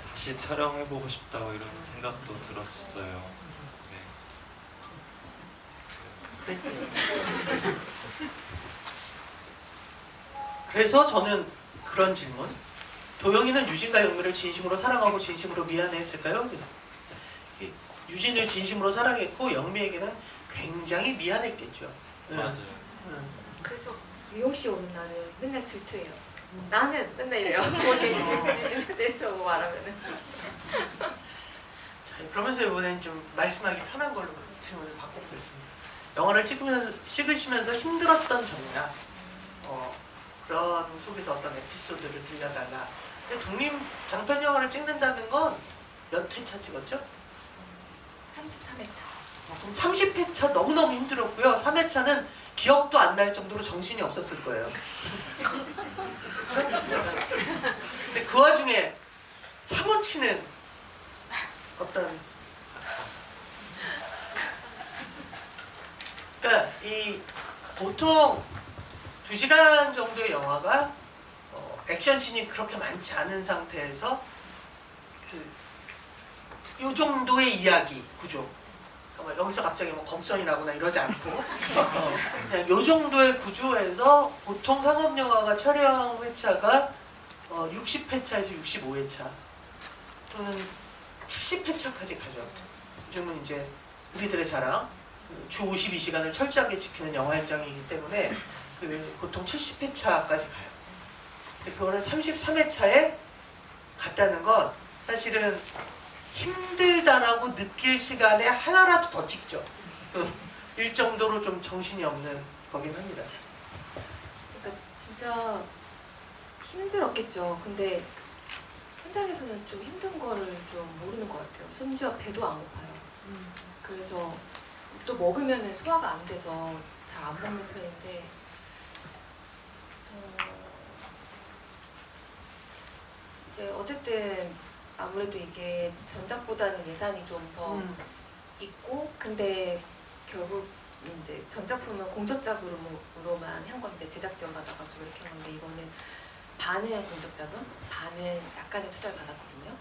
다시 촬영해보고 싶다고 이런 생각도 들었어요. 네. 그래서 저는 그런 질문. 도영이는 유진과 영미를 진심으로 사랑하고 진심으로 미안해했을까요? 유진을 진심으로 사랑했고 영미에게는 굉장히 미안했겠죠. 맞아요. 그래서 유용 씨 오는 날은 맨날 질투해요. 나는 맨날 이래요. 유진에 대해서 뭐 말하면은. 자, 그러면서 이번엔 좀 말씀하기 편한 걸로 질문을 바꿔보겠습니다. 영화를 찍으시면서 힘들었던 점이나 그런 속에서 어떤 에피소드를 들려달라. 근데 독립 장편 영화를 찍는다는 건 몇 회차 찍었죠? 33회차. 그럼 30회차 너무너무 힘들었고요. 3회차는 기억도 안 날 정도로 정신이 없었을 거예요. 근데 그 와중에 사무치는 어떤 그러니까 이 보통 2시간 정도의 영화가 액션씬이 그렇게 많지 않은 상태에서 이 정도의 이야기 구조, 그러니까 여기서 갑자기 뭐 검선이 나거나 이러지 않고 그냥 이 정도의 구조에서 보통 상업 영화가 촬영 회차가 60회차에서 65회차 또는 70회차까지 가죠. 요즘은 이제 우리들의 자랑 주 52시간을 철저하게 지키는 영화 현장이기 때문에 보통 70회차까지 가요. 근데 그거를 33회차에 갔다는 건 사실은 힘들다라고 느낄 시간에 하나라도 더 찍죠. 일 정도로 좀 정신이 없는 거긴 합니다. 그러니까 진짜 힘들었겠죠. 근데 현장에서는 좀 힘든 거를 좀 모르는 것 같아요. 심지어 배도 안 고파요. 그래서 또 먹으면은 소화가 안 돼서 잘 안 먹는 편인데 이제 어쨌든 아무래도 이게 전작보다는 예산이 좀 더 있고 근데 결국 이제 전작품은 공적자금으로만 한 건데 제작 지원 받아가지고 이렇게 한 건데 이거는 반은 공적자금, 반은 약간의 투자를 받았거든요.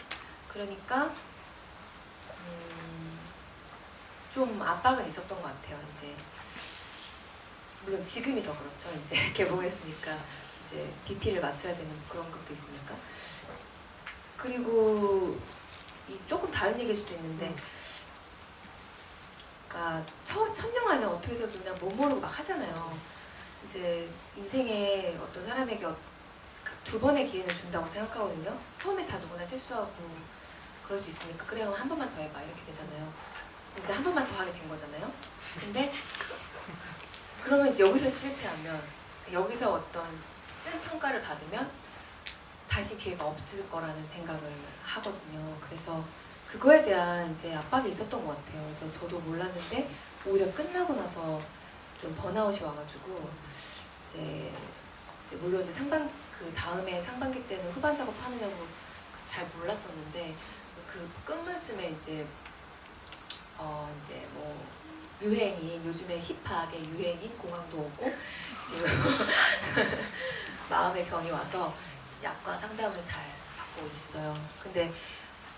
그러니까 좀 압박은 있었던 것 같아요. 이제 물론 지금이 더 그렇죠. 이제 개봉했으니까 이제 DP를 맞춰야 되는 그런 것도 있으니까. 그리고 이 조금 다른 얘기일 수도 있는데, 그러니까 첫 영화는 어떻게 해서든 그냥 못 모르고 막 하잖아요. 이제 인생에 어떤 사람에게 두 번의 기회를 준다고 생각하거든요. 처음에 다 누구나 실수하고 그럴 수 있으니까 그래 그럼 한 번만 더 해봐 이렇게 되잖아요. 이제 한 번만 더 하게 된 거잖아요. 근데 그러면 이제 여기서 실패하면 여기서 어떤 쓴 평가를 받으면 다시 기회가 없을 거라는 생각을 하거든요. 그래서 그거에 대한 이제 압박이 있었던 것 같아요. 그래서 저도 몰랐는데 오히려 끝나고 나서 좀 번아웃이 와가지고 이제 물론 이제 그 다음에 상반기 때는 후반 작업하느냐고 잘 몰랐었는데 그 끝물쯤에 이제 이제 뭐 유행인 요즘에 힙하게 유행인 공황도 오고 마음의 병이 와서 약과 상담을 잘 받고 있어요. 근데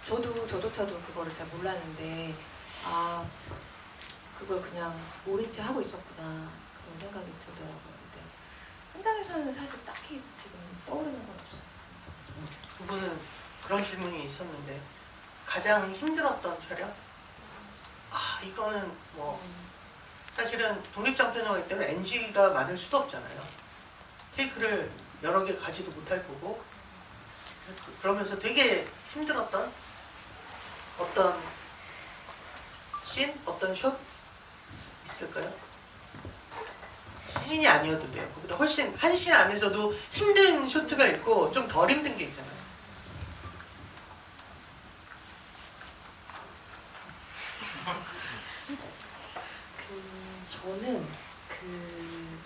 저조차도 그거를 잘 몰랐는데 아 그걸 그냥 모른 채 하고 있었구나 그런 생각이 들더라고요. 근데 현장에서는 사실 딱히 지금 떠오르는 건 없어요. 두 분은 그런 질문이 있었는데 가장 힘들었던 촬영? 아 이거는 뭐 사실은 독립장편이기 때문에 NG가 많을 수도 없잖아요. 테이크를 여러 개 가지도 못할 거고 그러면서 되게 힘들었던 어떤 씬? 어떤 숏? 있을까요? 씬이 아니어도 돼요. 그보다 훨씬 한 씬 안에서도 힘든 쇼트가 있고 좀 덜 힘든 게 있잖아요. 저는 그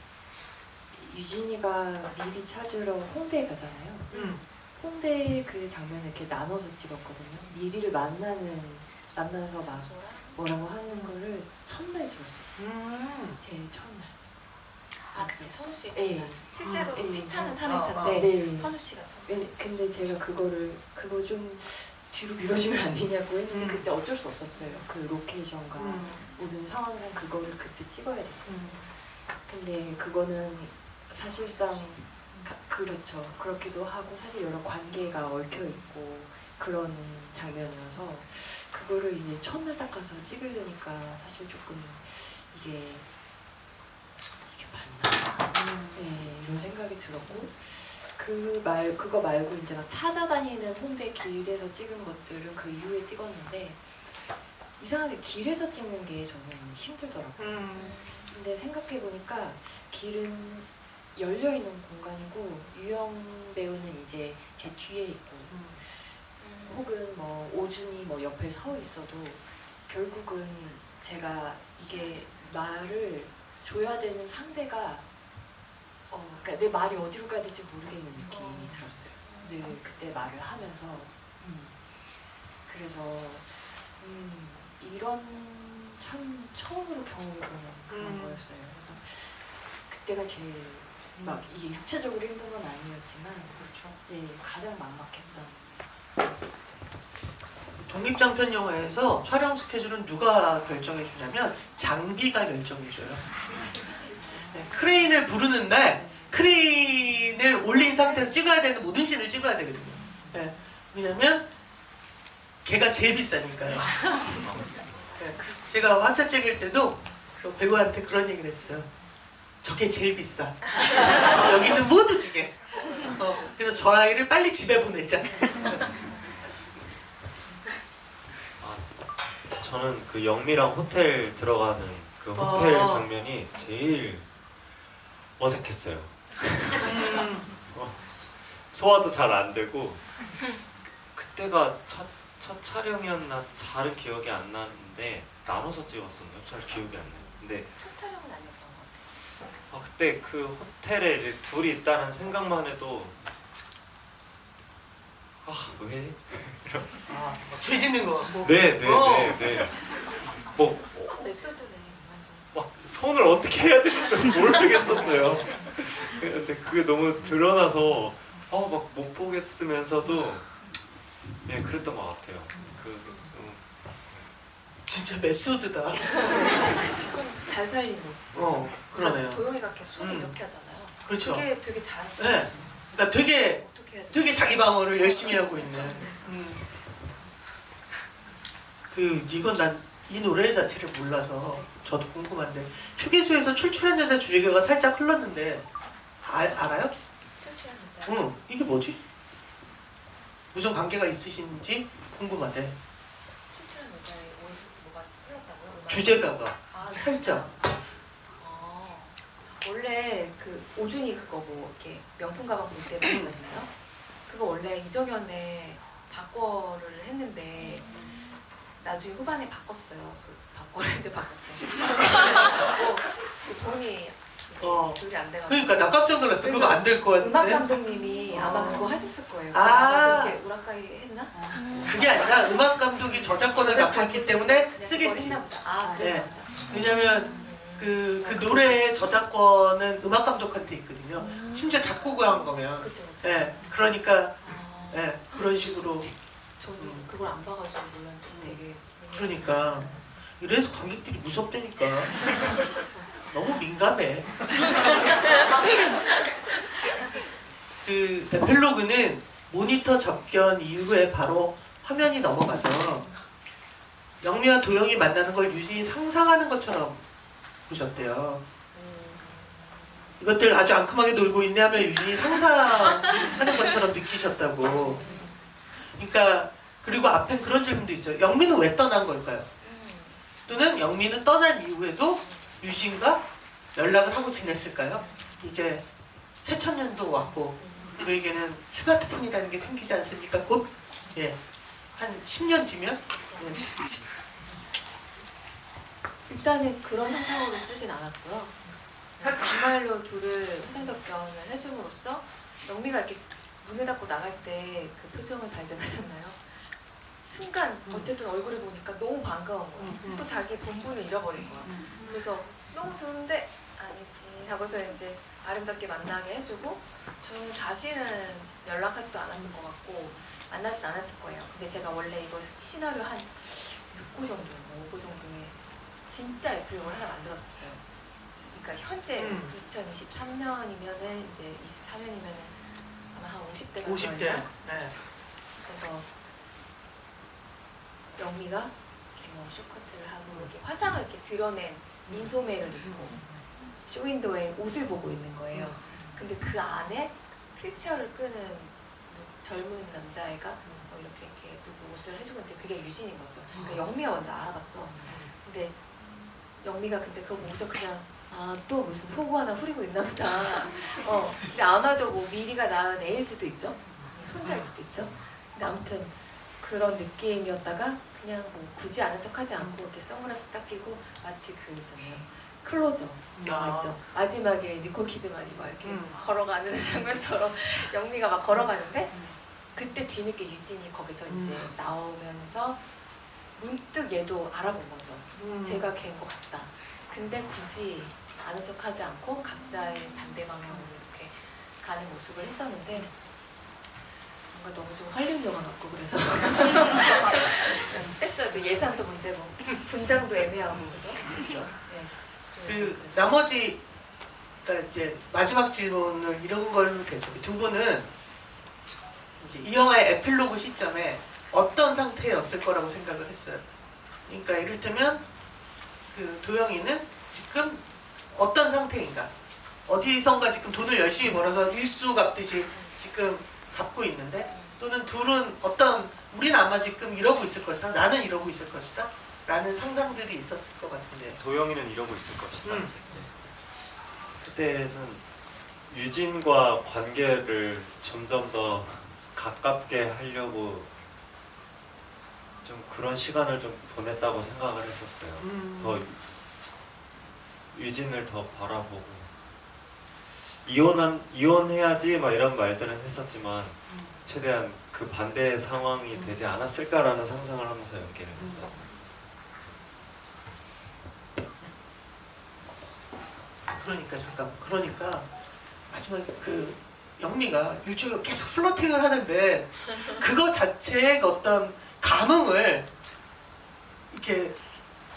유진이가 미리 찾으러 홍대에 가잖아요. 홍대 그 장면을 이렇게 나눠서 찍었거든요. 미리를 만나서 막 뭐라고 하는 거를 첫날 찍었어요. 제일 첫날. 아 그치 선우 씨 네. 실제로 네. 1차는 3회차인데 네. 선우 씨가 처음. 근데 제가 그거 좀 뒤로 밀어주면 안 되냐고 했는데 그때 어쩔 수 없었어요. 그 로케이션과 모든 상황상 그거를 그때 찍어야 됐어요. 근데 그거는 사실상 그렇죠. 그렇기도 하고 사실 여러 관계가 얽혀 있고 그런 장면이어서 그거를 이제 첫날 딱 가서 찍으려니까 사실 조금 이게 맞나? 네, 이런 생각이 들었고 그거 말고 이제 막 찾아다니는 홍대 길에서 찍은 것들은 그 이후에 찍었는데 이상하게 길에서 찍는 게 저는 힘들더라고요. 근데 생각해보니까 길은 열려있는 공간이고 유영 배우는 이제 제 뒤에 있고 혹은 뭐 오준이 뭐 옆에 서 있어도 결국은 제가 이게 말을 줘야 되는 상대가 그러니까 내 말이 어디로 가야 될지 모르겠는 느낌이 들었어요. 늘 그때 말을 하면서 그래서 이런 참 처음으로 경험해보는 그런 거였어요. 그래서 그때가 제일 막 이게 육체적으로 힘든 건 아니었지만 그렇죠. 네, 가장 막막했던. 독립장편 영화에서 촬영 스케줄은 누가 결정해 주냐면 장비가 결정해 줘요. 네, 크레인을 부르는 날 크레인을 올린 상태에서 찍어야 되는 모든 씬을 찍어야 되거든요. 네, 왜냐면 걔가 제일 비싸니까요. 네, 제가 화차 찍을 때도 그 배우한테 그런 얘기를 했어요. 저게 제일 비싸. 여기는 모두 주게. 그래서 저 아이를 빨리 집에 보내자. 저는 그 영미랑 호텔 들어가는 그 호텔 장면이 제일 어색했어요. 소화도 잘 안 되고 그때가 첫 촬영이었나 잘은 기억이 안 나는데 나눠서 찍었었나요? 잘 기억이 안 나요. 근데 첫 촬영은 아니었던 것 같아요. 그때 그 호텔에 이제 둘이 있다는 생각만 해도 왜? 죄 짓는 거 같고. 네네네네. 뭐 메소드네 완전. 막 손을 어떻게 해야 될지 모르겠었어요. 근데 그게 너무 드러나서 막 못 보겠으면서도 예 그랬던 것 같아요. 진짜 메소드다. 잘 살린 거지. 그러네요. 도영이가 계속 손을 이렇게 하잖아요. 그렇죠. 그게 되게 잘. 네. 그러니까 되게 어떻게 해야 돼? 되게 자기 방어를 열심히 하고 있는. 이건 난 이 노래 자체를 몰라서 저도 궁금한데 휴게소에서 출출한 여자 주제가가 살짝 흘렀는데 알아요? 출출한 여자. 이게 뭐지? 무슨 관계가 있으신지 궁금한데. 출출한 여자의 OS 뭐가 흘렀다고요? 주제가가 아, 살짝 원래 그 오준이 그거 뭐 이렇게 명품 가방 볼 때 말씀하시나요? 그거 원래 이정현의 바꿔를 했는데 나중에 후반에 바꿨어요. 그 바꿔를 했는데 바꿨어요. 그 돈이 조율이 안 돼가지고. 그러니까 나 깜짝 놀랐어. 그거 안 될 거 음악 같은데. 감독님이 아마 그거 하셨을 거예요. 아. 이렇게 우라카이 했나? 그게 아니라 음악 감독이 저작권을 갖고 있기 때문에 그냥 쓰겠지. 그걸 했나 보다. 아, 네. 그랬나 보다. 왜냐면 그 노래의 저작권은 음악 감독한테 있거든요. 심지어 작곡을 한 거면. 그쵸. 예. 그러니까 아, 예. 그런 식으로. 저는 그걸 안 봐가지고 몰랐는데 되게. 그러니까 이래서 관객들이 무섭다니까. 너무 민감해. 그 에필로그는 모니터 접견 이후에 바로 화면이 넘어가서 영미와 도영이 만나는 걸 유진이 상상하는 것처럼 보셨대요. 이것들 아주 앙큼하게 놀고 있네 하면 유진이 상상하는 것처럼 느끼셨다고. 그러니까 그리고 앞엔 그런 질문도 있어요. 영미는 왜 떠난 걸까요? 또는 영미는 떠난 이후에도 유진과 연락을 하고 지냈을까요? 이제 새천년도 왔고 우리에게는 스마트폰이라는 게 생기지 않습니까? 곧 한 10년 뒤면 일단은 그런 상상으로 쓰진 않았고요. 정말로 둘을 화상접견을 해줌으로써 영미가 이렇게 문을 닫고 나갈 때 그 표정을 발견하셨나요? 순간 어쨌든 얼굴을 보니까 너무 반가운 거야. 또 자기 본분을 잃어버린 거야. 그래서 너무 좋은데 아니지 하고서 이제 아름답게 만나게 해주고 저는 다시는 연락하지도 않았을 것 같고 만나진 않았을 거예요. 근데 제가 원래 이거 시나리오 한 6구 정도, 5구 정도에 진짜 에필로그를 하나 만들었어요. 그러니까 현재 2023년이면은 이제 24년이면은 아마 한 50대가 50대. 네. 그래서 영미가 이렇게 뭐 쇼커트를 하고 이렇게 화상을 이렇게 드러낸 민소매를 입고 쇼윈도에 옷을 보고 있는 거예요. 근데 그 안에 휠체어를 끄는 젊은 남자애가 뭐 이렇게 누구 옷을 해주고 있는데 그게 유진인 거죠. 그러니까 영미가 먼저 알아봤어. 근데 영미가 근데 그거 보고서 그냥 또 무슨 포구 하나 후리고 있나 보다. 근데 아마도 뭐 미리가 낳은 애일 수도 있죠. 손자일 수도 있죠. 근데 아무튼 그런 느낌이었다가 그냥 뭐 굳이 아는 척하지 않고 이렇게 선글라스 딱 끼고 마치 그 있잖아요. 클로저 영화 있죠. 마지막에 니콜 키드만이 막 이렇게 걸어가는 장면처럼 영미가 막 걸어가는데 그때 뒤늦게 유진이 거기서 이제 나오면서 문득 얘도 알아본 거죠. 제가 걔인 것 같다. 근데 굳이 아는 척하지 않고 각자의 반대 방향으로 이렇게 가는 모습을 했었는데 뭔가 너무 좀 활력 영화 같고 그래서 뺐어요. 예산도 문제고 분장도 애매하고 그죠? 네. 그 나머지 그러니까 이제 마지막 질문을 이런 걸로 되죠. 두 분은 이제 이 영화의 에필로그 시점에 어떤 상태였을 거라고 생각을 했어요. 그러니까 이를테면 그 도영이는 지금 어떤 상태인가? 어디선가 지금 돈을 열심히 벌어서 일수 갚듯이 지금 갚고 있는데 또는 둘은 우린 아마 지금 이러고 있을 것이다. 나는 이러고 있을 것이다. 라는 상상들이 있었을 것 같은데. 도영이는 이러고 있을 것이다. 네. 그때는 유진과 관계를 점점 더 가깝게 하려고 좀 그런 시간을 좀 보냈다고 생각을 했었어요. 더 유진을 더 바라보고 이혼해야지 막 이런 말들은 했었지만 최대한 그 반대의 상황이 되지 않았을까라는 상상을 하면서 연기를 했었어요. 그러니까 마지막에 그 영미가 일종의 계속 플러팅을 하는데 그거 자체의 어떤 감흥을 이렇게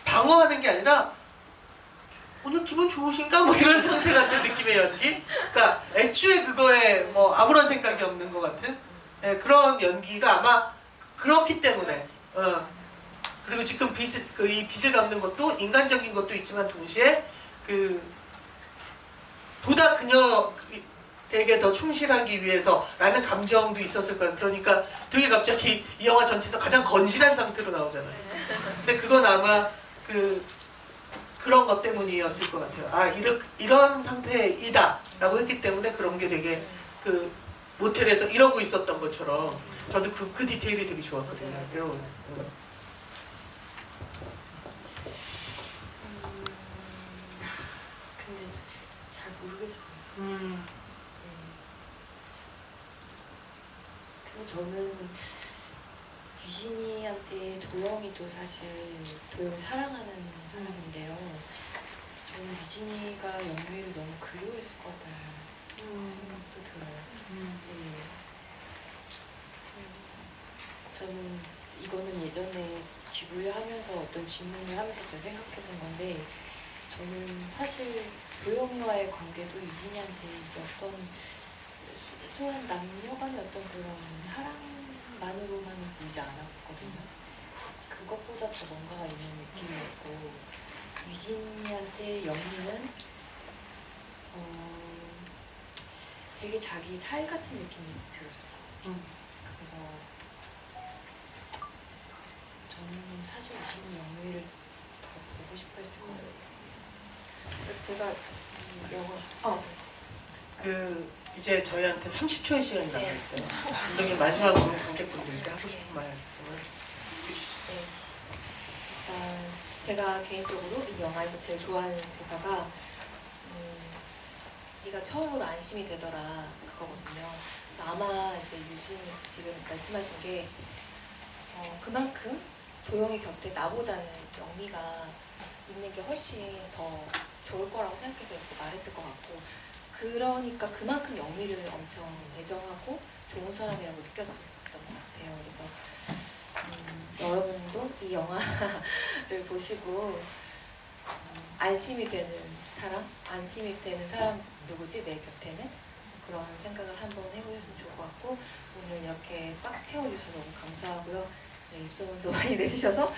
방어하는 게 아니라 오늘 기분 좋으신가? 뭐 이런 상태 같은 느낌의 연기? 그러니까 애초에 그거에 뭐 아무런 생각이 없는 것 같은 그런 연기가 아마 그렇기 때문에 그리고 지금 이 빚을 갚는 것도 인간적인 것도 있지만 동시에 보다 그녀에게 더 충실하기 위해서라는 감정도 있었을 거야. 그러니까 되게 갑자기 이 영화 전체에서 가장 건실한 상태로 나오잖아요. 근데 그건 아마 그런 것 때문이었을 것 같아요. 아 이런 상태이다라고 했기 때문에 그런 게 되게 그 모텔에서 이러고 있었던 것처럼 저도 그 디테일이 되게 좋았거든요. 근데 잘 모르겠어요. 근데 저는 유진이한테 도영이도 사실 도영이 사랑하는 사람인데요. 저는 유진이가 영미를 너무 그리워했을 것 같다는 생각도 들어요. 네. 저는 이거는 예전에 지구에 하면서 어떤 질문을 하면서 제가 생각해 본 건데, 저는 사실 도영이와의 관계도 유진이한테 어떤 순한 남녀간의 어떤 그런 사랑만으로만 보이지 않았거든요. 그것보다 더 뭔가가 있는 느낌이었고, 유진이한테 영미는 되게 자기 살 같은 느낌이 들었어요. 그래서 저는 사실 유진이 영미를 더 보고 싶어 했을 거예요. 제가 이 영화 그 이제 저희한테 30초의 시간이 남아 네. 있어요. 감독님 마지막으로 관객분들께 하고 싶은 말씀을 해주시죠. 네. 일단 제가 개인적으로 이 영화에서 제일 좋아하는 대사가 네가 처음으로 안심이 되더라 그거거든요. 그래서 아마 이제 유진이 지금 말씀하신 게 그만큼 도영이 곁에 나보다는 영미가 있는 게 훨씬 더 좋을 거라고 생각해서 이렇게 말했을 것 같고, 그러니까 그만큼 영미를 엄청 애정하고 좋은 사람이라고 느꼈었던 것 같아요. 그래서 여러분도 이 영화를 보시고 안심이 되는 사람 누구지 내 곁에는, 그런 생각을 한번 해보셨으면 좋을 것 같고, 오늘 이렇게 꽉 채워주셔서 너무 감사하고요. 네, 입소문도 많이 내주셔서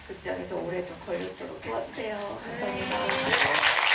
극장에서 오래 좀 걸리도록 도와주세요. 감사합니다.